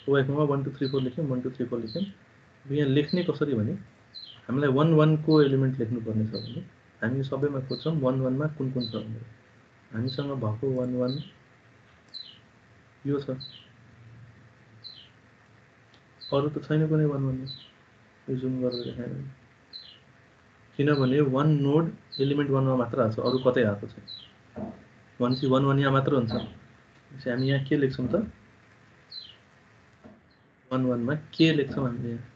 4/4 मा 1 2 3 4 लेख्यौं 1 2 3 4 लेख्यौं यहाँ लेख्ने कसरी भने हामीलाई 1 1 को एलिमेन्ट लेख्नु पर्ने छ भने हामी सबैमा खोज्छौं 1 1 मा कुन कुन छ भनेर हामीसँग भएको 1 1 यो छ अरु त छैन कुनै 1 1 मा यो जुम गरेर देखाएँ किनभने 1 नोड एलिमेन्ट 1 मा मात्र आछ अरु कतै आएको छैन भनेपछि 1 1 यहाँ मात्र हुन्छ त्यसै हामी यहाँ के लेख्छौं त 1 1 मा के लेख्छौं हामीले यहाँ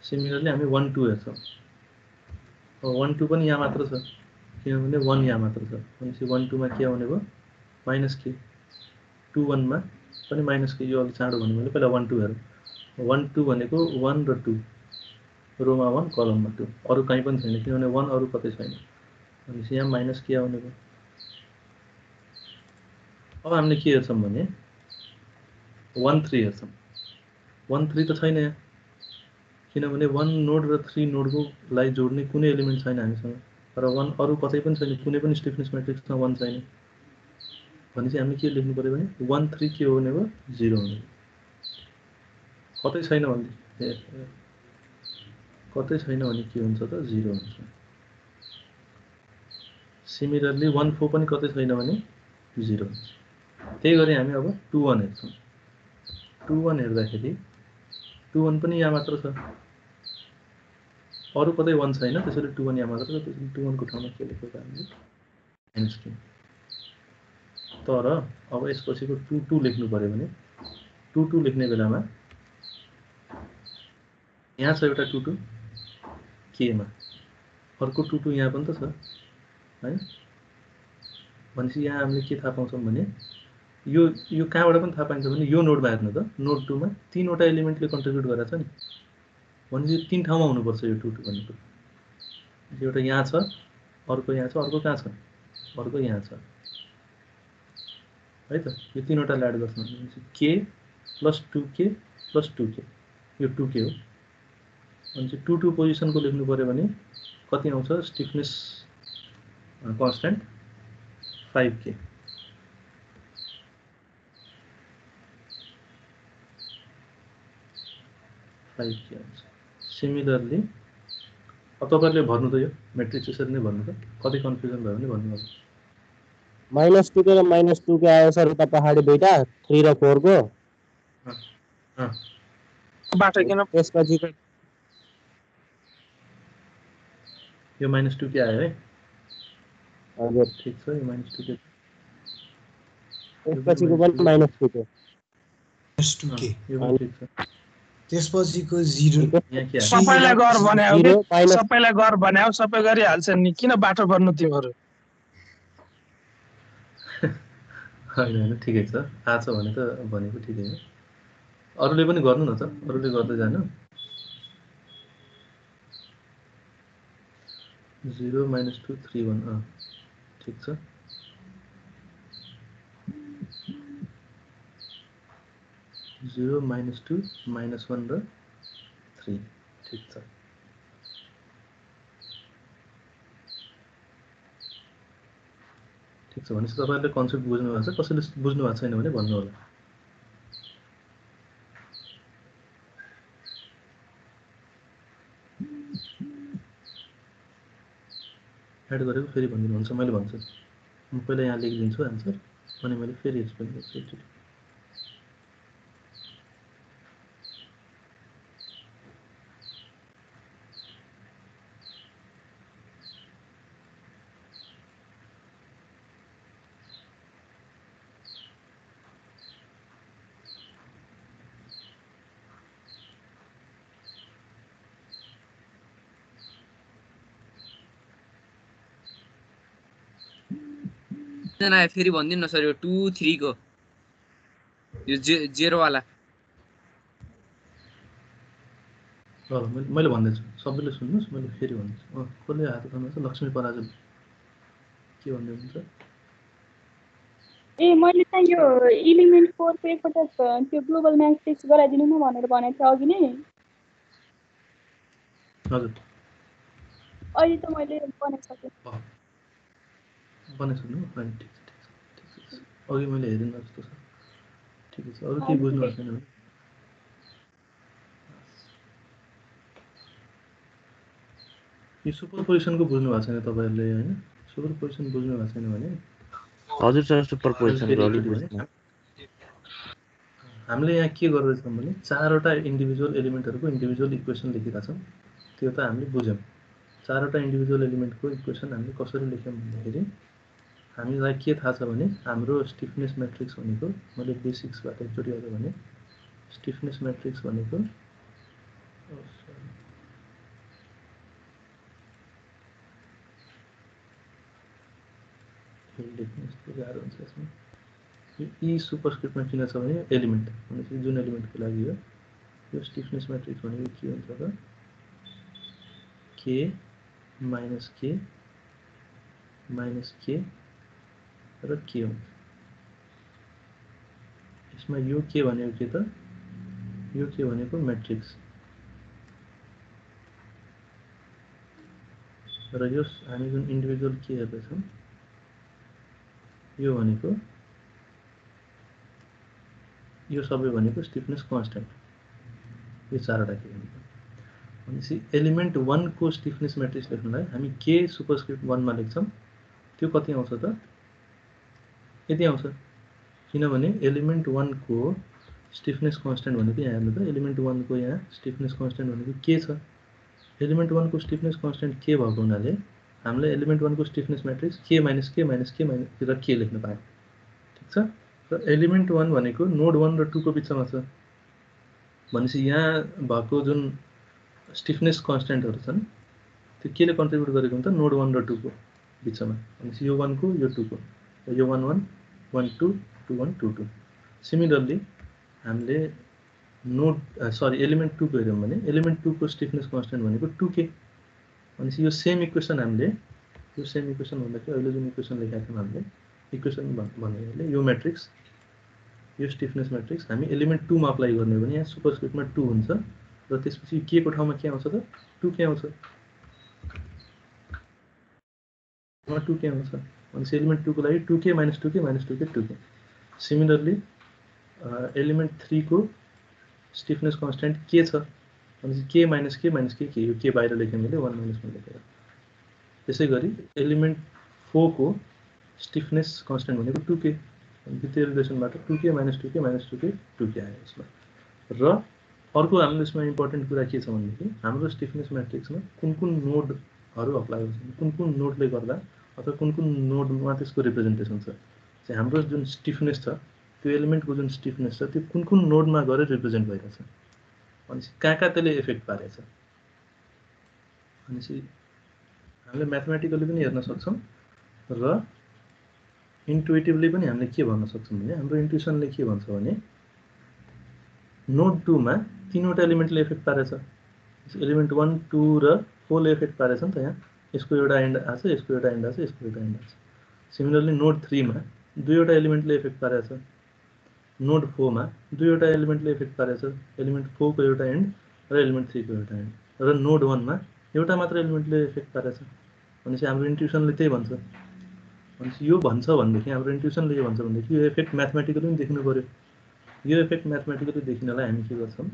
सिमिलरली हामी 1 2 हेर्छौं 1 2 पनि यहाँ मात्र छ किनभने 1 यहाँ मात्र छ भनेपछि 1 2 मा के आउने भयो माइनस के 2 1 मा पनि माइनस के यो अलि चाँडो भन्नु मैले पहिला 1 2 हेरौं 1 2 भनेको 1 र 2 रोमा 1 कलममा 2 अरु कहीँ पनि छैन किनभने 1 अरु कतै छैन भनेपछि यहाँ माइनस के आउने भयो अब हामीले के हेर्छौं भने 1 3 हेर्छौं 1 3 त छैन यहाँ किनभने 1 नोड र 3 नोडको लाई जोड्ने कुनै एलिमेन्ट छैन हामीसँग र 1 अरु कतै पनि छैन कुनै पनि स्टिफनेस म्याट्रिक्समा 1 छैन भनेपछि हामीले के लेख्नु पर्यो भने 1 3 के हुने भयो 0 हुने कतै छैन भने कतै छैन भने के हुन्छ त 0 हुन्छ सिमिलरली 1 4 पनि कतै छैन भने 0 हुन्छ त्यही गरी हामी अब 2 1 हेर्छौं 2 1 हेर्दाखेरि 2 1 पनि यहाँ मात्र छ अरु कतै 1 छैन त्यसैले 2 1 यहाँ मात्र छ त्यसैले 2 1 को ठाउँमा के लेखेको हामीले -2 तर अब यसपछिको 2 2 लेख्नु पर्यो भने 2 2 लेख्ने बेलामा यहाँ छ एउटा 2 2 के मा अर्को 2 2 यहाँ पनि त छ है भनेपछि यहाँ हामीले के थाहा पाउँछौं भने यो कहाँबाट पनि थाहा पाइन्छ भने यो नोडमा हेर्नु त नोड 2 मा तीनवटा एलिमेन्टले कन्ट्रिब्युट गरेछ नि भनेपछि तीन ठाउँमा हुनुपर्छ यो 2 2 भनेको एउटा यहाँ छ अर्को यहाँ छ अर्को कहाँ छ अर्को यहाँ छ है त यो तीनवटा ल्याड गर्छौं भनेपछि k + 2k + 2k यो 2k हो अनि 2 2 पोजिसनको लेख्नु पर्यो भने कति आउँछ स्टिफनेस कन्स्टेन्ट 5k आउँछ सिमिलरली अब तपाईहरुले भन्नु त यो म्याट्रिक्स यसरी नै भन्नु त कतै कन्फ्युजन भयो भने भन्नु होला -2 के र -2 के आयो सर उता पछाडी दुईटा 3 र 4 को बाटो किन त्यसपछि यो -2 के आयो है हजुर ठीक छ यो -2 के त्यसपछिको पनि -2 के -2k यो पनि ठीक छ त्यसपछिको 0 यहाँ के आयो सबैलाई गर बनाऊ Zero के minus- सबैलाई गर बनाऊ सबै गरिहाल्छन् नि किन बाटो गर्नु तिमीहरू हैन ठिकै छ आछ भने त भनेको ठिकै हो अरूले पनि गर्नु न त अरूले गर्दै जानु 0 -2 3 1 ठीक छ 0 -2 -1 र 3 ठीक छ ठिक छ भनेपछि तपाईहरुले कन्सेप्ट बुझ्नु भएको छ, कसैले बुझ्नु भएको छैन भने भन्नु होला। एड गरेको फेरि भनिदिनु हुन्छ, मैले भन्छु। म पहिला यहाँ लेखिदिन्छु आन्सर, अनि मैले फेरि एक्सप्लेन गर्छु। जना फेरि भनिदिनु न सर, यो 2 3 को यो 0 वाला। ल मैले भन्दैछु, सबैले सुन्नुस्, मैले फेरि भन्दैछु। कसले हात उठाउनुहुन्छ? लक्ष्मी पराजुली के भन्दै हुनुहुन्छ? ए मैले त यो एलिमेन्ट 4 को एकपटक त्यो ग्लोबल म्याट्रिक्स गराइदिनु न भनेर भनेको थिएँ अघि नै। हजुर अहिले त मैले बनाइसकेँ। बनाइसक्नु? अनि ठिक छ, अघि मैले हेरिन जस्तो छ। ठिक छ, अरू केही बुझ्नु भएको छैन भने यो सुपरपोजिसनको बुझ्नु भएको छैन तपाईहरुले, हैन? सुपरपोजिसन बुझ्नु भएको छैन भने हजुर सर, सुपरपोजिसनको अलि बुझ्नु। हामीले यहाँ के गर्दैछौँ भने चारवटा इन्डिभिजुअल एलिमेन्टहरुको इन्डिभिजुअल इक्वेसन लेखिरा छौं। त्यो त हामीले बुझ्यौं। चारवटा इन्डिभिजुअल एलिमेन्टको इक्वेसन हामीले कसरी लेख्यौं भन्दाखेरि हामीलाई के थाहा छ भने हाम्रो स्टिफनेस म्याट्रिक्स भनेको, मैले बेसिक्सबाट एकचोटी अझ भने स्टिफनेस म्याट्रिक्स भनेको गाह्रो हुन्छ यसमा। ई सुपरस्क्रिप्टमा किन छ भने एलिमेन्ट भनेपछि जुन एलिमेन्टको लागि हो यो स्टिफनेस म्याट्रिक्स भनेको के हुन्छ त के माइनस के र के हुन्छ। यसमा यो के भनेको के त, यो के भनेको म्याट्रिक्स र यो हामी जुन इन्डिभिजुअल के हेर्दैछौँ यो भनेको, यो सबै भनेको स्टिफनेस कन्स्टेन्ट। यो चारवटा के भनेको भनेपछि एलिमेन्ट 1 को स्टिफनेस म्याट्रिक्स लेख्नलाई हामी के सुपरस्क्रिप्ट 1 मा लेख्छौं। त्यो कति आउँछ त? यति आउँछ। किनभने एलिमेन्ट 1 को स्टिफनेस कन्स्टेन्ट भनेको यहाँ हेर्नु त, एलिमेन्ट 1 को यहाँ स्टिफनेस कन्स्टेन्ट भनेको के छ? एलिमेन्ट 1 को स्टिफनेस कन्स्टेन्ट के भएको हुनाले हामीले एलिमेन्ट 1 को स्टिफनेस म्याट्रिक्स के माइनस के र के लेख्न पायौं। ठीक छ? र एलिमेन्ट 1 भनेको नोड 1 र 2 को बिचमा छ। भनेपछि यहाँ भएको जुन स्टिफनेस कन्स्टेन्टहरु छन् त्यो केले कन्ट्रिब्युट गरेको हुन्छ? नोड 1 र 2 को बिचमा। भनेपछि यो 1 को, यो 2 को, यो 1 1 1 2 2 1 2 2। सिमिलरली हामीले एलिमेन्ट 2 को हेर्यौं भने एलिमेन्ट 2 को स्टिफनेस कन्स्टेन्ट भनेको 2k। भनेपछि यो सेम इक्वेसन हामीले, यो सेम इक्वेसन भन्दाखेरि अहिले जुन इक्वेसन लेखेका छौं हामीले, इक्वेसन भन्नेले यो म्याट्रिक्स, यो स्टिफनेस म्याट्रिक्स हामी एलिमेन्ट 2 मा अप्लाई गर्ने हो भने यहाँ सुपरस्क्रिप्टमा 2 हुन्छ र त्यसपछि के को ठाउँमा के आउँछ त? 2k आउँछ। 2k आउँछ। भनेपछि एलिमेन्ट 2 को लागि 2k - 2k - 2k 2k। Similarly element 3 को स्टिफनेस कन्स्टेन्ट के छ? भनेपछि k - k - k, यो के बाहिर लेख्यौं मैले 1 - 1 लेखेर। त्यसैगरी एलिमेन्ट 4 को स्टिफनेस कन्स्टेन्ट भनेको 2k। त्यो रिलेसनबाट 2k - 2k - 2k 2k आयो यसमा। र अर्को हाम्रो यसमा इम्पोर्टेन्ट कुरा के छ भनेदेखि हाम्रो स्टिफनेस म्याट्रिक्समा कुन नोडहरु अप्लाई हुन्छ, कुन नोडले गर्दा अथवा कुन नोडमा त्यसको रिप्रेजेन्टेसन छ। चाहिँ हाम्रो जुन स्टिफनेस छ, त्यो एलिमेन्टको जुन स्टिफनेस छ त्यो कुन नोडमा गएर रिप्रेजेन्ट भइरहेछ। भनेपछि कहाँ त्यसले इफेक्ट पारेछ। भनेपछि हामीले म्याथमेटिकली पनि हेर्न सक्छौं र इन्टुइटिभली पनि हामीले के भन्न सक्छौं भने हाम्रो इन्ट्युसनले के भन्छ भने नोड 2 मा तीनवटा एलिमेन्टले इफेक्ट पारेछ। एलिमेन्ट 1 2 र 4 ले इफेक्ट पारेछ नि त। यहाँ यसको एउटा एन्ड आछ, यसको एउटा एन्ड आछ, यसको एउटा एन्ड आछ। सिमिलरली नोड 3 मा दुईवटा एलिमेन्टले इफेक्ट पारेछ। नोड 4 मा दुईवटा एलिमेन्टले इफेक्ट पारेछ। एलिमेन्ट 4 को एउटा एन्ड र एलिमेन्ट 3 को एउटा एन्ड। र नोड 1 मा एउटा मात्र एलिमेन्टले इफेक्ट पारेछ। भनेपछि हाम्रो इन्ट्युसनले त्यही भन्छ। भनेपछि यो भन्छ भनेदेखि हाम्रो इन्ट्युसनले यो भन्छ भनेदेखि यो इफेक्ट म्याथमेटिकली पनि देख्नु पर्यो। यो इफेक्ट म्याथमेटिकली देखिनलाई हामी के गर्छौँ,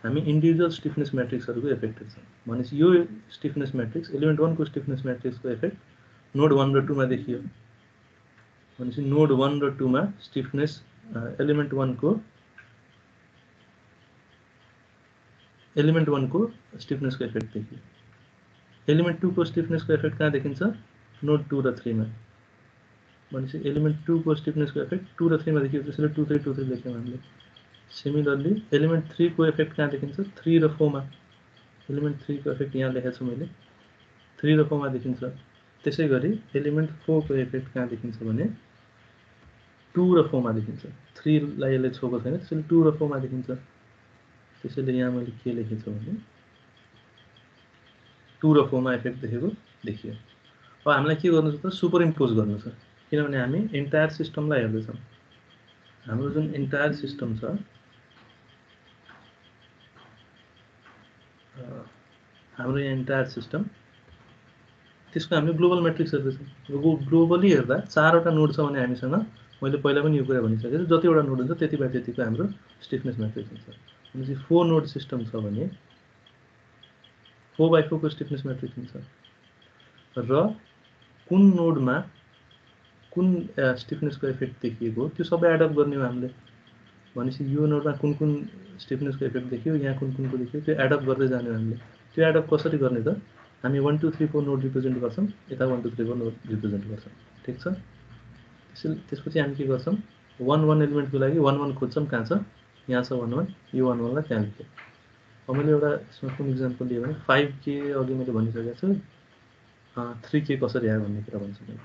हामी इन्डिभिजुअल स्टिफनेस म्याट्रिक्सहरूको इफेक्ट हेर्छौँ। भनेपछि यो स्टिफनेस म्याट्रिक्स एलिमेन्ट 1 को स्टिफनेस म्याट्रिक्सको इफेक्ट नोड 1 र 2 मा देखियो। भनेपछि नोड 1 र 2 मा स्टिफनेस एलिमेन्ट 1 को स्टिफनेसको इफेक्ट देखियो। एलिमेन्ट 2 को स्टिफनेसको इफेक्ट कहाँ देखिन्छ, नोड 2 र 3 मा। भनेपछि एलिमेन्ट 2 को स्टिफनेसको इफेक्ट 2 र 3 मा देखियो, त्यसैले 2 3 2 3 लेख्यौँ हामीले। सिमिलरली एलिमेन्ट 3 को इफेक्ट कहाँ देखिन्छ, 3 र 4 मा। एलिमेन्ट 3 को इफेक्ट यहाँ लेखेको छु मैले, 3 र 4 मा देखिन्छ। त्यसै गरी एलिमेन्ट 4 को इफेक्ट कहाँ देखिन्छ भने 2 र 4 मा देखिन्छ। 3 लाई यसले छोएको छैन, त्यसैले 2 र 4 मा देखिन्छ। त्यसैले यहाँ मैले के लेखेको छु भने 2 र 4 मा इफेक्ट देखेको देखियो। अब हामीलाई के गर्नु छ त, सुपर इम्पोज गर्नु छ, किनभने हामी एन्टायर सिस्टमलाई हेर्दैछौँ। हाम्रो जुन एन्टायर सिस्टम छ, हाम्रो यहाँ एन्टायर सिस्टम, त्यसको हामीले ग्लोबल म्याट्रिक्स हेर्दैछौँ। ग्लोबली हेर्दा 4 वटा नोड छ भने हामीसँग, मैले पहिला पनि यो कुरा भनिसकेको छु, जतिवटा नोड हुन्छ त्यति बाइ त्यतिको हाम्रो स्टिफनेस म्याट्रिक्स हुन्छ। भनेपछि 4 नोड सिस्टम छ भने 4/4 को स्टिफनेस म्याट्रिक्स हुन्छ। र कुन नोडमा कुन स्टिफनेसको इफेक्ट देखिएको त्यो सबै एडअप गर्ने हो हामीले। भनेपछि यो नोडमा कुन कुन स्टिफनेसको इफेक्ट देखियो, यहाँ कुन कुनको देखियो, त्यो एडअप गर्दै जाने हो हामीले। त्यो एडअप कसरी गर्ने त, हामी 1 2 3 4 नोड रिप्रेजेन्ट गर्छौँ, यता 1 2 3 4 नोड रिप्रेजेन्ट गर्छौँ। ठिक छ। त्यसपछि हामी के गर्छौँ, 1 1 एलिमेन्टको लागि 1 1 खोज्छौँ, कहाँ छ, यहाँ छ 1 1, यो 1 1 लाई त्यहाँ लेखेँ। अब मैले एउटा यसमा कुन इक्जाम्पल दिएँ भने 5K अघि मैले भनिसकेको छु, 3K कसरी आयो भन्ने कुरा भन्छु मैले।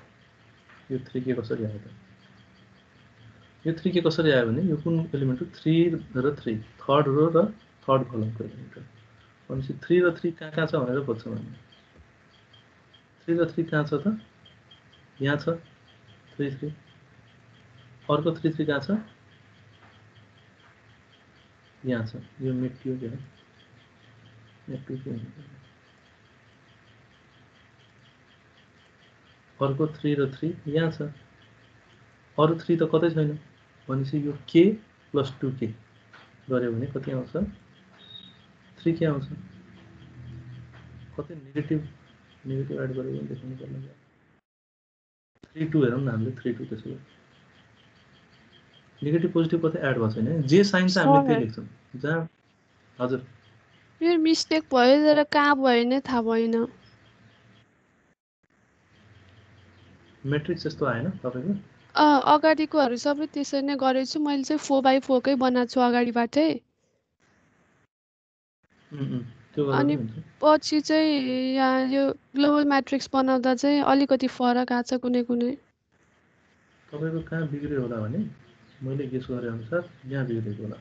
यो 3K कसरी आयो त, यो 3K कसरी आयो भने यो कुन एलिमेन्ट हो, 3 र 3, थर्ड रो र थर्ड कलमको एलिमेन्ट हो। भनेपछि 3 र 3 कहाँ छ भनेर खोज्छौँ हामी। 3 र 3 कहाँ छ त, यहाँ छ 3 3, अर्को 3 3 कहाँ छ, यहाँ छ, यो मेटियो क्या, अर्को 3 र 3 यहाँ छ, अरू 3 त कतै छैन। भनेपछि यो K + 2K गऱ्यो भने कति आउँछ, 3K आउँछ। कतै नेगेटिभ एड गरेको पनि देखाउनु पर्ने। 3 2 हेरौँ न हामीले, 3 2 त्यसो नेगेटिभ पोजिटिभ कतै एड भएको छैन। जे साइन छ हामीले त्यही लेख्छौँ जहाँ। हजुर, मेरो मिस्टेक भयो तर कहाँ भयो नै थाहा भएन। म्याट्रिक्स यस्तो आएन तपाईँको? अगाडिकोहरू सबै त्यसरी नै गरेछु, मैले चाहिँ 4/4 कै बनाएको छु अगाडिबाटै। अनि पछि चाहिँ यहाँ यो ग्लोबल म्याट्रिक्स बनाउँदा चाहिँ अलिकति फरक आएको छ कुनै कुनै। तपाईँको कहाँ बिग्रियो होला भने मैले गेस गरे अनुसार यहाँ बिग्रेको होला।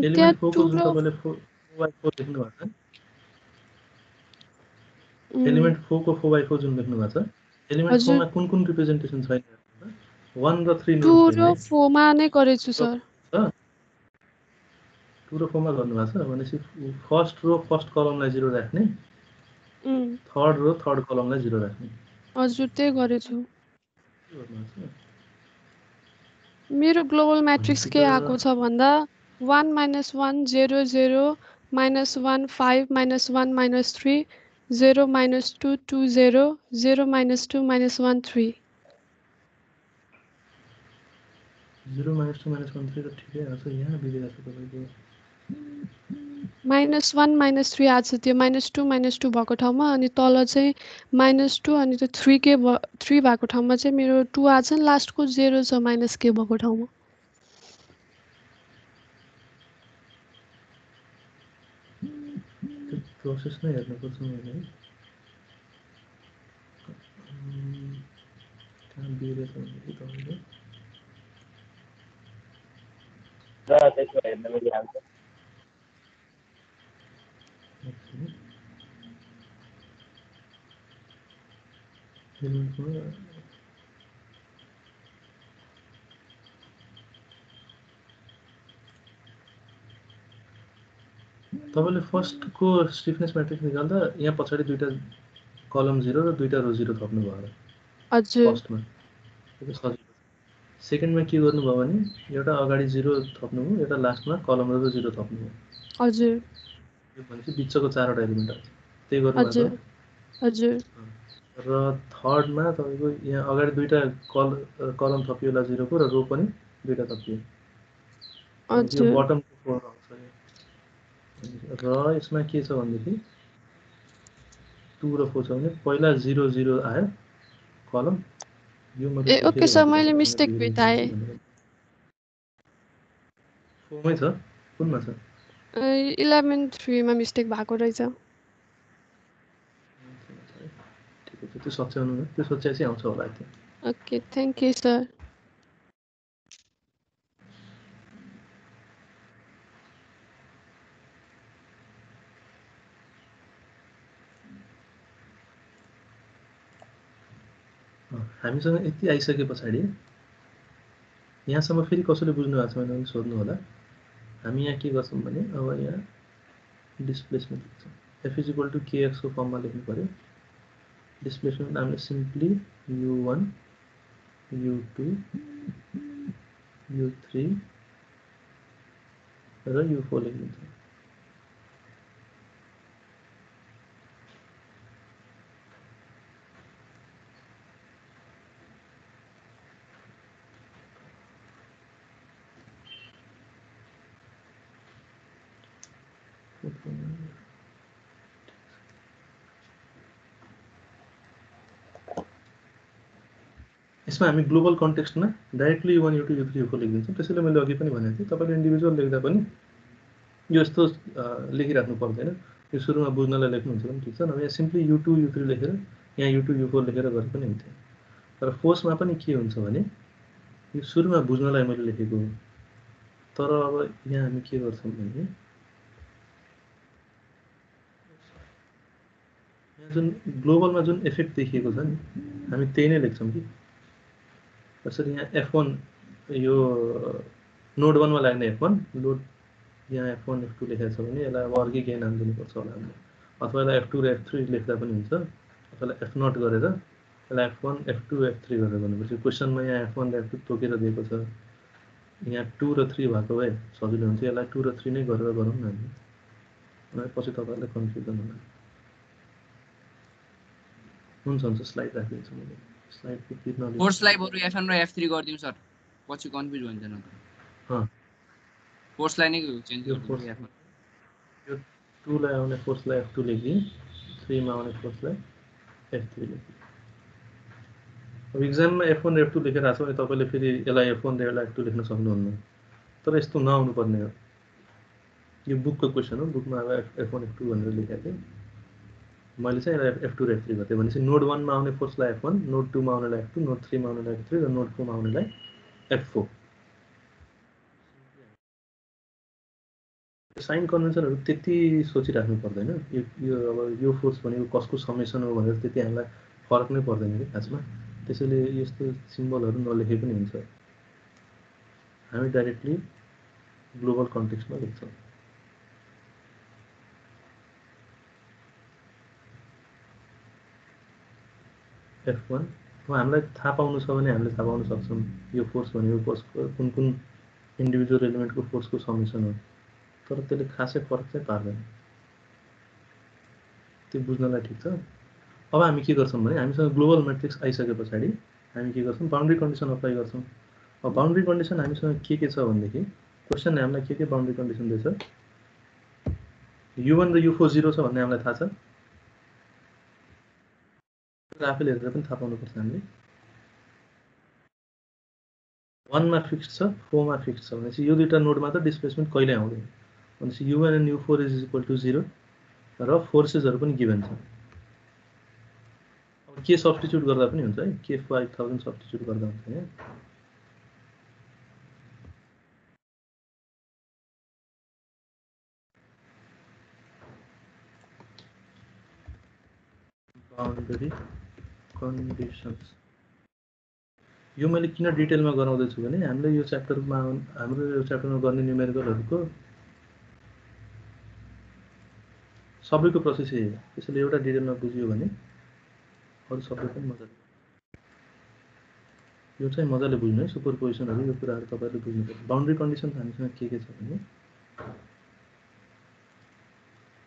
एलिमेन्ट 4 को जुन तपाईँले 4/4 लेख्नु भएको छ, एलिमेन्ट 4 को 4/4 जुन लेख्नु भएको छ, एलिमेन्ट 4 मा कुन कुन रिप्रेजेन्टेसन छैन, 1 र 3 नोड छैन। 2 र 4 मा नै गरेछु सर। 2 र 4 मा गर्नुभएको छ भनेपछि फर्स्ट रो फर्स्ट कलमलाई 0 राख्ने, थर्ड रो थर्ड कलमलाई 0 राख्ने। हजुर त्यही गरेछु। मेरो ग्लोबल म्याट्रिक्स के आएको छ भन्दा 1 - 1 0 0 -1 5 -1 -3 0 -2 2 0 0 -2 -1 3। 0 -2 -1 3 त ठिकै आछ, यहाँ बिग्रेको छ तपाईँको। -1 -3 आछ, त्यो -2 -2 भएको ठाउँमा, अनि तल चाहिँ -2 अनि त्यो 3 भएको ठाउँमा चाहिँ मेरो 2 आछ, लास्टको 0 छ -k भएको ठाउँमा। त्यो प्रोसेस नै हेर्नुपर्छ मैले। कहाँ बिग्रेको छ भने तपाईँको त्यसो हेर्न मिलिहाल्छ। तपाईँले फर्स्टको स्टिफनेस म्याट्रिक्स निकाल्दा यहाँ पछाडि दुईटा कलम 0 र दुईटा रो 0 थप्नु भयो हजुर फर्स्टमा त्यो सजिलो सेकेन्डमा के गर्नुभयो भने एउटा अगाडि 0 थप्नु भयो एउटा लास्टमा कलम र 0 थप्नु भयो हजुर यो भनेपछि बिचको 4वटा एलिमेन्ट आउँछ त्यही गर्नुभएको हजुर हजुर र थर्डमा तपाईँको यहाँ अगाडि दुईटा कलम थपियो होला 0 को र रो पनि दुईटा थपियो यो हजुर बटमको 4 आउँछ र यसमा के छ भनेदेखि 2 र 4 छ भने पहिला 0 0 आयो कलम यो ए ओके सर मैले मिस्टेक भेटाएँ 4 मै छ कुनमा छ 11:3 मा मिस्टेक भएको रहेछ ठिकै छ त्यो सच्याउनु न त्यो सच्याएपछि आउँछ होला त्यो ओके थ्याङ्क यू सर हामीसँग यति आइसके पछाडि यहाँसम्म फेरि कसैले बुझ्नु भएको छ भने अलिक सोध्नु होला हामी यहाँ के गर्छौँ भने अब यहाँ डिस्प्लेसमेन्ट लेख्छौँ f = kx को फर्ममा लेख्नु पर्यो डिस्प्लेसमेन्ट हामीले सिम्पली u1 u2 u3 र u4 लेखिदिन्छौँ यसमा हामी global कन्टेक्स्टमा directly u1 u2 u3 u4 लेखिदिन्छौँ त्यसैले मैले अघि पनि भनेको थिएँ तपाईँले इन्डिभिजुअल लेख्दा पनि यो यस्तो लेखिराख्नु पर्दैन यो सुरुमा बुझ्नलाई लेख्नुहुन्छ भने ठिक छ नभए यहाँ सिम्पली u2 u3 लेखेर यहाँ u2 u4 लेखेर गरे पनि हुन्थ्यो तर फोर्समा पनि के हुन्छ भने यो सुरुमा बुझ्नलाई मैले लेखेको हो तर अब यहाँ हामी के गर्छौँ भने यहाँ जुन ग्लोबलमा जुन इफेक्ट देखिएको छ नि हामी त्यही नै लेख्छौँ कि त्यसरी यहाँ f1 यो नोड 1 मा लाग्ने f1 लोड यहाँ f1 f2 लेखेको छ भने यसलाई अब अर्कै केही नाम दिनुपर्छ होला हामीले अथवा यसलाई f2 र f3 लेख्दा पनि हुन्छ अथवा f0 गरेर यसलाई f1 f2 f3 गरेर गर्नुपर्छ क्वेसनमा यहाँ f1 र f2 तोकेर दिएको छ यहाँ 2 र 3 भएको भए सजिलो हुन्छ यसलाई 2 र 3 नै गरेर गरौँ न हामी पछि तपाईहरुलाई कन्फ्युजन होला हुन्छ स्लाइड राखिदिन्छु मैले स्लाइड को तिर्न फोर्सलाई बरु f1 र f3 गर्दियौ सर पछि कन्फ्युज हुन्छ न फोर्सलाई नै चेन्ज गर्दिनु f1 यो 2 लाई आउने फोर्सलाई f2 लेखिदिन 3 मा आउने फोर्सलाई f3 लेखिदिन अब एक्जाममा f1 र f2 लेखेर आछ भने तपाईले फेरि यसलाई f1 र यसलाई f2 लेख्न सक्नुहुन्न तर यस्तो नआउनु पर्ने हो यो बुकको क्वेशन हो बुकमा अब f1 f2 भनेर लेखेको थिएँ मैले चाहिँ यसलाई f2 र f3 गर्थे भनेपछि नोड 1 मा आउने फोर्सलाई f1 नोड 2 मा आउनेलाई f2 नोड 3 मा आउनेलाई f3 र नोड 4 मा आउनेलाई f4 साइन कन्भेन्सनहरु त्यति सोचिराख्नु पर्दैन यो अब यो फोर्स भनेको कसको समेसन हो भनेर त्यति हामीलाई फरक नै पर्दैन के खासमा त्यसैले यस्तो सिम्बलहरु नलेखे पनि हुन्छ हामी डाइरेक्टली ग्लोबल कन्टेक्स्टमा लेख्छौं f1 अब हामीलाई थाहा पाउनु छ भने हामीले थाहा पाउन सक्छौं यो फोर्स भनेको कसको कुन कुन इन्डिभिजुअल एलिमेन्टको फोर्सको समेसन हो तर त्यसले खासै फरक चाहिँ पार्दैन त्यो बुझ्नलाई ठीक छ अब हामी के गर्छौं भने हामीसँग ग्लोबल म्याट्रिक्स आइसकेपछि हामी के गर्छौं बाउन्ड्री कन्डिसन अप्लाई गर्छौं अब बाउन्ड्री कन्डिसन हामीसँग के छ भनेदेखि क्वेशनले हामीलाई के बाउन्ड्री कन्डिसन दिन्छ u1 र u4 0 छ भन्ने हामीलाई थाहा छ आफैले हेरेर पनि थाहा पाउनु पर्छ हामीले 1 मा फिक्स्ड छ 4 मा फिक्स्ड छ भनेपछि यो दुईटा नोडमा त डिस्प्लेसमेन्ट कहिले आउँदैन भनेपछि u1 and u4 is equal to 0 र फोर्सेसहरु पनि गिभन छ अब के सब्स्टिट्युट गर्दा पनि हुन्छ है के 5000 सब्स्टिट्युट गर्दा हुन्छ हैन बाउन्ड्री कन्डिसन्स यो मैले किन डिटेलमा गराउँदै छु भने हामीले यो च्याप्टरमा गर्ने न्युमेरिकलहरुको सबैको प्रोसेस यही हो त्यसैले एउटा डिटेलमा बुझियो भने अरू सबै पनि मजाले यो चाहिँ मजाले बुझ्नु है सुपरपोजिसनहरु यो कुराहरु तपाईहरुले बुझ्नुपर्छ बाउन्ड्री कन्डिसन हामीसँग के छ भने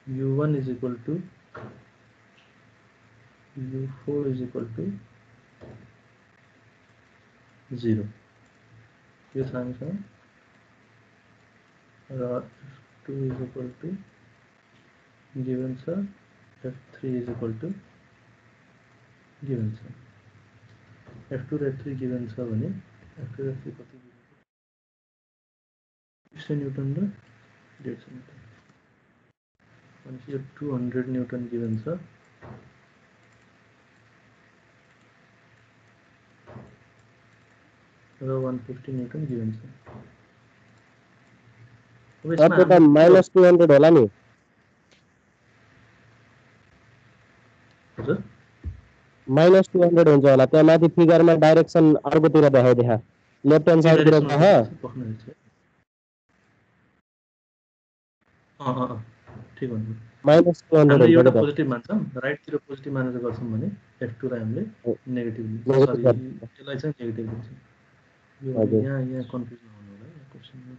u1 is equal to u4 is equal to 0 यो छ हामीसँग र f2 is equal to given छ f3 is equal to given छ f2 र f3 given छ भने f2 र f3 कति given छ 100 न्यूटन र 150 न्यूटन अनि यो 200 न्यूटन given छ र 150 न्यूटन given छ अब यसमा त -200 होला नि हजुर -200 हुन्छ होला त्यहाँ माथि फिगरमा डाइरेक्सन अर्कोतिर देखाइदिया लेफ्ट ह्यान्ड साइडतिर छ ठीक हो -200 हामीले हुन्छ एउटा पोजिटिभ मान्छौं राइट तिर पोजिटिभ मानेर गर्छौं भने f2 लाई हामीले नेगेटिभ लिन्छौं सरी यसलाई चाहिँ नेगेटिभ लिन्छौं यो यहाँ कन्फ्युज नहुनु होला यो क्वेशनमा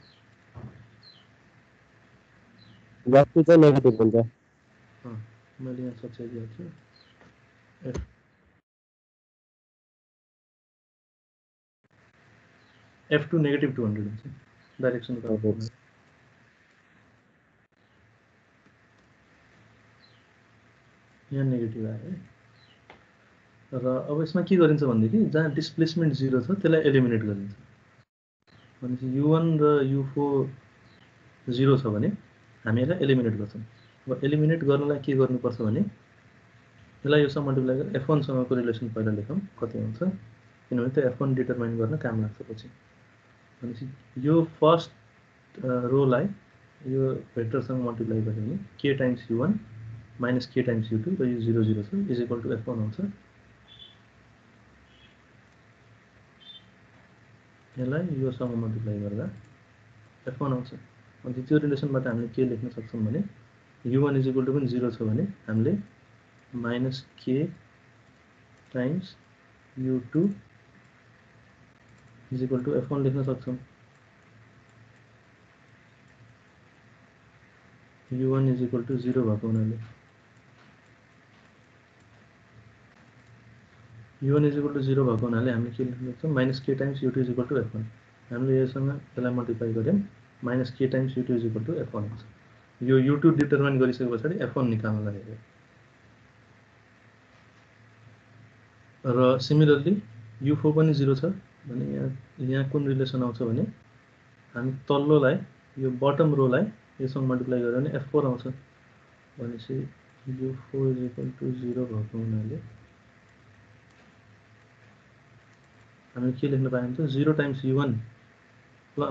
f2 चाहिँ नेगेटिभ हुन्छ मैले यहाँ सच्याइदिएको छु f2 नेगेटिभ 200 हुन्छ डाइरेक्सन यहाँ नेगेटिभ आयो र अब यसमा के गरिन्छ भन्दाखेरि जहाँ डिस्प्लेसमेन्ट 0 छ त्यसलाई एलिमिनेट गरिन्छ भनेपछि u1 र u4 0 छ भने हामी यसलाई एलिमिनेट गर्छौं अब एलिमिनेट गर्नलाई के गर्नुपर्छ भने यसलाई योसँग मल्टिप्लाई गरेर f1 सँगको रिलेसन पहिला लेखौं कति हुन्छ किनभने त्यो f1 डिटरमाइन गर्न काम लाग्छ पछि भनेपछि यो फर्स्ट रोलाई यो भेक्टरसँग मल्टिप्लाई गर्यो भने k times u1 minus k times u2 र यो 0 0 छ is equal to f1 आउँछ यसलाई यो सँग मल्टिप्लाई गर्दा f1 आउँछ अनि त्यो रिलेसनबाट हामीले के लेख्न सक्छौं भने u1 is equal to पनि 0 छ भने हामीले minus k times u2 is equal to f1 लेख्न सक्छौं u1 is equal to 0 भएको हुनाले u1 is equal to 0 भएको हुनाले हामीले के लेख्न सक्छौं minus k times u2 is equal to f1 हामीले यससँग यसलाई मल्टिप्लाई गर्यौं minus k times u2 is equal to f1 हुन्छ यो u2 डिटरमाइन गरिसकेपछि f1 निकाल्न लागेको र सिमिलरली u4 पनि 0 छ भने यहाँ कुन रिलेसन आउँछ भने हामी तल्लोलाई यो बटम रोलाई यससँग मल्टिप्लाई गर्यो भने f4 आउँछ भनेपछि u4 is equal to 0 भएको हुनाले हामीले के लेख्न पायौं त 0 times u1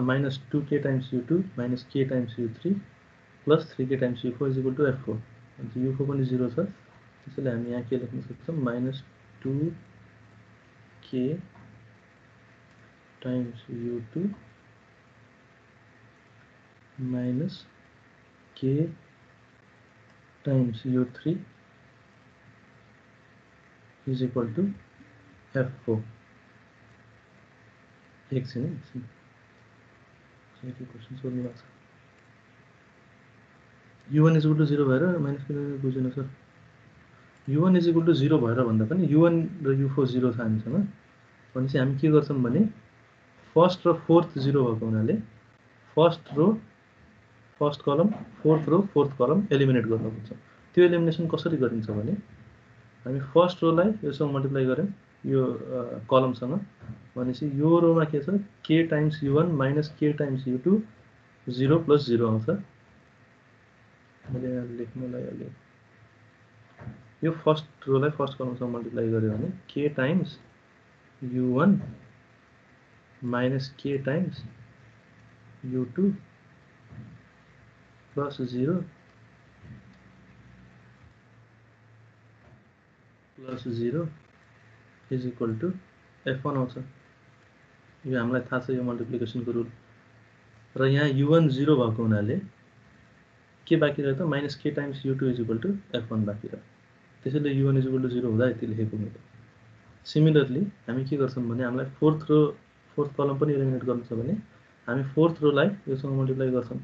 minus 2k times u2 minus k times u3 plus 3k times u4 is equal to f4 अनि u4 पनि 0 छ त्यसैले हामी यहाँ के लेख्न सक्छौं minus 2k times u2 minus k times u3 is equal to f4 एकछिन क्वेशन सोध्नु भएको छ u1 is equal to 0 भएर माइनस किन बुझेन sir u1 is equal to 0 भएर भन्दा पनि u1 र u4 0 छ हामीसँग भनेपछि हामी के गर्छौं भने फर्स्ट र फोर्थ 0 भएको हुनाले फर्स्ट रो फर्स्ट कलम फोर्थ रो फोर्थ कलम एलिमिनेट गर्न पर्छ त्यो एलिमिनेसन कसरी गरिन्छ भने हामी फर्स्ट रोलाई यससँग मल्टिप्लाई गर्यौं यो कलमसँग भनेपछि यो रोमा के छ k times u1 minus k times u2 0 plus 0 आउँछ मैले यहाँ लेख्नलाई अलि यो फर्स्ट रोलाई फर्स्ट कलमसँग मल्टिप्लाई गर्यो भने k times u1 minus k times u2 plus 0 plus 0 is equal to f1 आउँछ यो हामीलाई थाहा छ यो मल्टिप्लिकेसनको रुल र यहाँ u1 0 भएको हुनाले के बाँकी रह्यो त -k times u2 is equal to f1 बाँकी रह्यो त्यसैले u1 = 0 हुँदा यति लेखेको मैले। सिमिलरली हामी के गर्छौं भने हामीलाई फोर्थ कलम पनि एलिमिनेट गर्नु छ भने हामी फोर्थ रोलाई योसँग मल्टिप्लाई गर्छौं।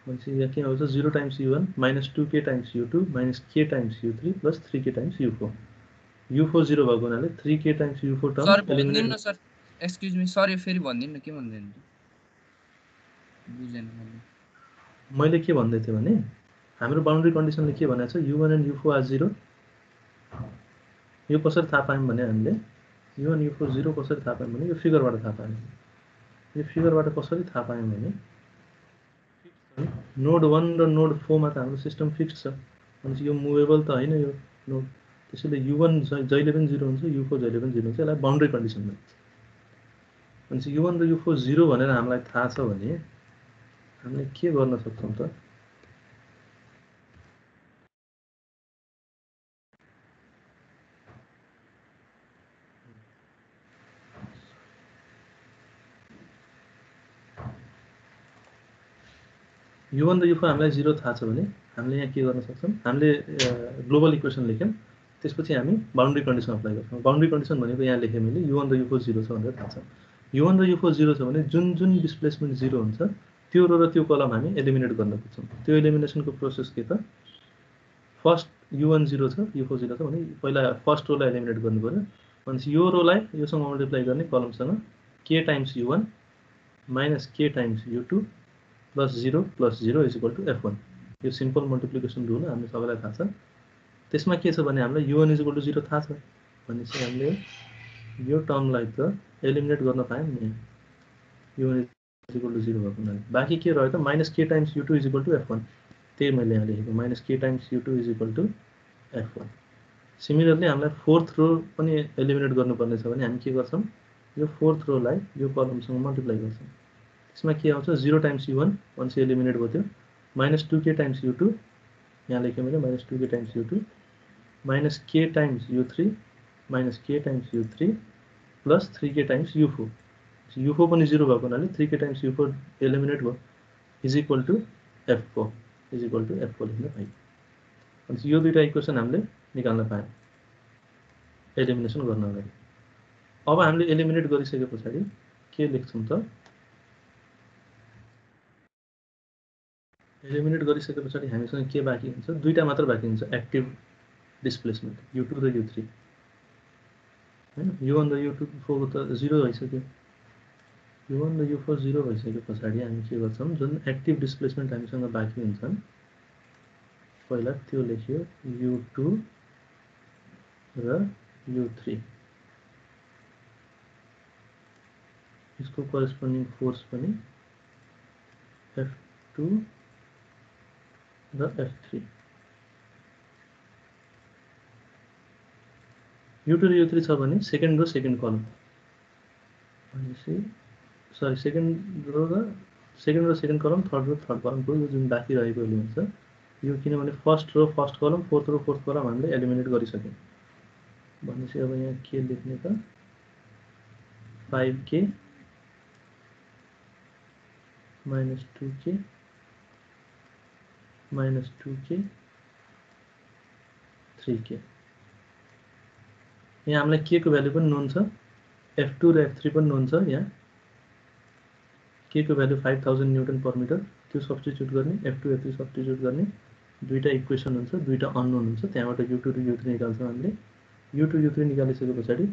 भनेपछि यहाँ के आउँछ 0 times u1 -2k times u2 -k times u3 + 3k times u4। u4 0 भएको हुनाले 3k times u4 term sir eliminate. भन्दिनु सर, एक्सक्युज मी सर, यो फेरि भन्दिनु के भन्दैन बुझेन मैले के भन्दै थिएँ भने हाम्रो बाउन्ड्री कन्डिसनले के भनेको छ u1 and u4 आर 0। यो कसरी थाहा पायौं भने हामीले u1 u4 0 कसरी थाहा पायौं भने यो फिगरबाट थाहा पायौं। यो फिगरबाट कसरी थाहा पायौं भने नोड 1 र नोड 4 मा त हाम्रो सिस्टम फिक्स्ड छ। भनेपछि यो मुभेबल त हैन यो नोड। त्यसैले u1 जहिले पनि 0 हुन्छ, u4 जहिले पनि 0 हुन्छ। यसलाई बाउन्ड्री कन्डिसन भन्छ। भनेपछि u1 र u4 0 भनेर हामीलाई थाहा छ भने हामीले के गर्न सक्छौं त u1 र u4 हामीलाई 0 थाहा छ भने हामीले यहाँ के गर्न सक्छौं हामीले ग्लोबल इक्वेसन लेख्यौं। त्यसपछि हामी बाउन्ड्री कन्डिसन अप्लाई गर्छौं। बाउन्ड्री कन्डिसन भनेको यहाँ लेखे मैले u1 र u4 0 छ भनेर थाहा छ। u1 र u4 0 छ भने जुन डिस्प्लेसमेन्ट 0 हुन्छ त्यो रो र त्यो कलम हामी एलिमिनेट गर्न खोज्छौं। त्यो एलिमिनेसनको प्रोसेस के त फर्स्ट u1 0 छ u4 0 छ भने पहिला फर्स्ट रोलाई एलिमिनेट गर्नु पर्यो। भनेपछि यो रोलाई योसँग मल्टिप्लाई गर्ने कलमसँग k times u1 - k times u2 + 0 + 0 = f1। यो सिम्पल मल्टिप्लिकेसन रुल हामी सबैलाई थाहा छ। त्यसमा के छ भने हामीलाई u1 = 0 थाहा छ भनेपछि हामीले यो टर्मलाई त एलिमिनेट गर्न पायौं नि। u1 = 0 भएको हुनाले बाँकी के रह्यो त -k टाइम्स u2 = f1। त्यही मैले यहाँ लेखेको -k times u2 = f1। Similarly हामीलाई फोर्थ रो पनि एलिमिनेट गर्नुपर्ने छ भने हामी के गर्छौं यो फोर्थ रोलाई यो कलमसँग मल्टिप्लाई गर्छौं। त्यसमा के आउँछ 0 टाइम्स u1 भनेपछि एलिमिनेट भयो त्यो -2k टाइम्स u2 यहाँ लेखेँ मैले -2k times u2 -k times u3 -k times u3 + 3k times u4। u4 पनि 0 भएको हुनाले 3k टाइम्स u4 एलिमिनेट भयो = f4 लेख्न पाइयो। भनेपछि यो दुईटा इक्वेसन हामीले निकाल्न पायौं एलिमिनेसन गर्न अगाडि। अब हामीले एलिमिनेट गरिसकेपछि के लेख्छौं त एलिमिनेट गरिसकेपछि हामीसँग के बाँकी हुन्छ दुईटा मात्र बाँकी हुन्छ एक्टिभ डिस्प्लेसमेन्ट u2 र u3 हैन। u1 र u4 त 0 भइसक्यो। u1 र u4 0 भइसकेपछि हामी के गर्छौं जुन एक्टिभ डिस्प्लेसमेन्ट हामीसँग बाँकी हुन्छन् पहिला त्यो लेख्यो u2 र u3। यसको करेस्पोन्डिङ फोर्स पनि f2 र f3। u2 र u3 छ भने सेकेन्ड रो सेकेन्ड कलम भनेपछि सरी सेकेन्ड रो second column third row third कलमको यो जुन बाँकी रहेको एलिमेन्ट छ यो किनभने फर्स्ट रो फर्स्ट कलम फोर्थ रो फोर्थ कलम हामीले एलिमिनेट गरिसक्यौं। भनेपछि अब यहाँ के लेख्ने त 5k - 2k - 2k 3k। यहाँ हामीलाई k को भ्यालु पनि नोन छ f2 र f3 पनि नोन छ। यहाँ k को भ्यालु 5000 न्युटन पर मिटर त्यो सब्स्टिट्युट गर्ने f2 f3 सब्स्टिट्युट गर्ने दुईटा इक्वेसन हुन्छ दुईटा अननोन हुन्छ। त्यहाँबाट u2 र u3 निकाल्छौं हामीले। u2 u3 निकालिसकेपछि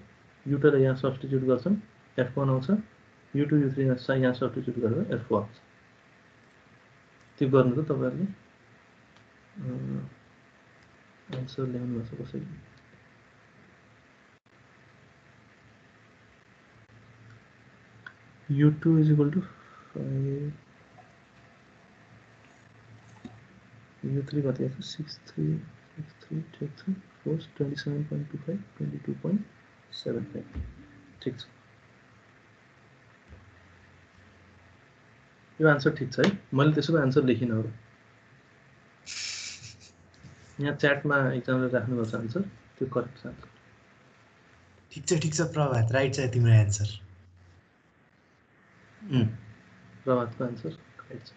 u2 लाई यहाँ सब्स्टिट्युट गर्छौं f1 आउँछ u2 u3 यहाँ सब्स्टिट्युट गरेर f4 आउँछ। त्यो गर्नु त तपाईहरुले आन्सर ल्याउनु भएको छ कसैले u2 = 5 u3 कति आछ 63 ठिक छ फोर्स 27.25 22.75 ठिक छ। यो आन्सर ठिक छ है। मैले त्यसको आन्सर लेखिन अब यहाँ च्याटमा एकजनाले राख्नुपर्छ आन्सर त्यो करेक्ट छ। ठिक छ प्रभात राइट छ तिम्रो आन्सर। प्रभातको आन्सर राइट छ।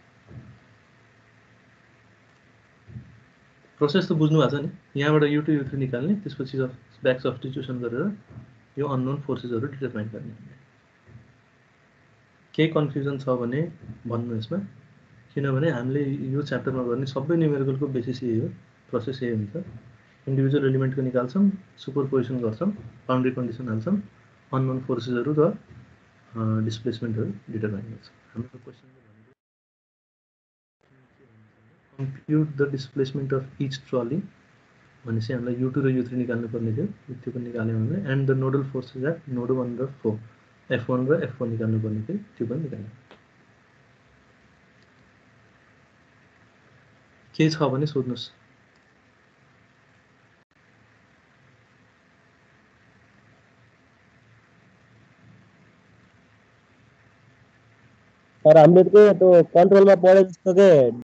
प्रोसेस त बुझ्नु भएको छ नि यहाँबाट U2 U3 निकाल्ने त्यसपछि ब्याक सब्स्टिट्युसन गरेर यो अननोन फोर्सेसहरू डिटरमाइन गर्ने केही कन्फ्युजन छ भने भन्नु यसमा किनभने हामीले यो च्याप्टरमा गर्ने सबै न्युमेरिकलको बेसिस यही हो प्रोसेस यही हुन्छ इन्डिभिजुअल एलिमेन्टको निकाल्छौँ सुपरपोजिसन गर्छौँ बाउन्ड्री कन्डिसन हाल्छौँ अननोन फोर्सेसहरू र डिस्प्लेसमेन्टहरू डिटरमाइन गर्छौँ हाम्रो question compute the displacement of each trolley भनेपछि हामीलाई U2 र U3 निकाल्नु पर्ने थियो त्यो पनि निकाल्यौँ हामीले and the nodal forces at node 1 र 4 F1 र F4 निकाल्नु पर्ने थियो त्यो पनि निकाल्यौँ के छ भने सोध्नुस् सर हामीले त्यो कन्ट्रोलमा पढे जस्तो के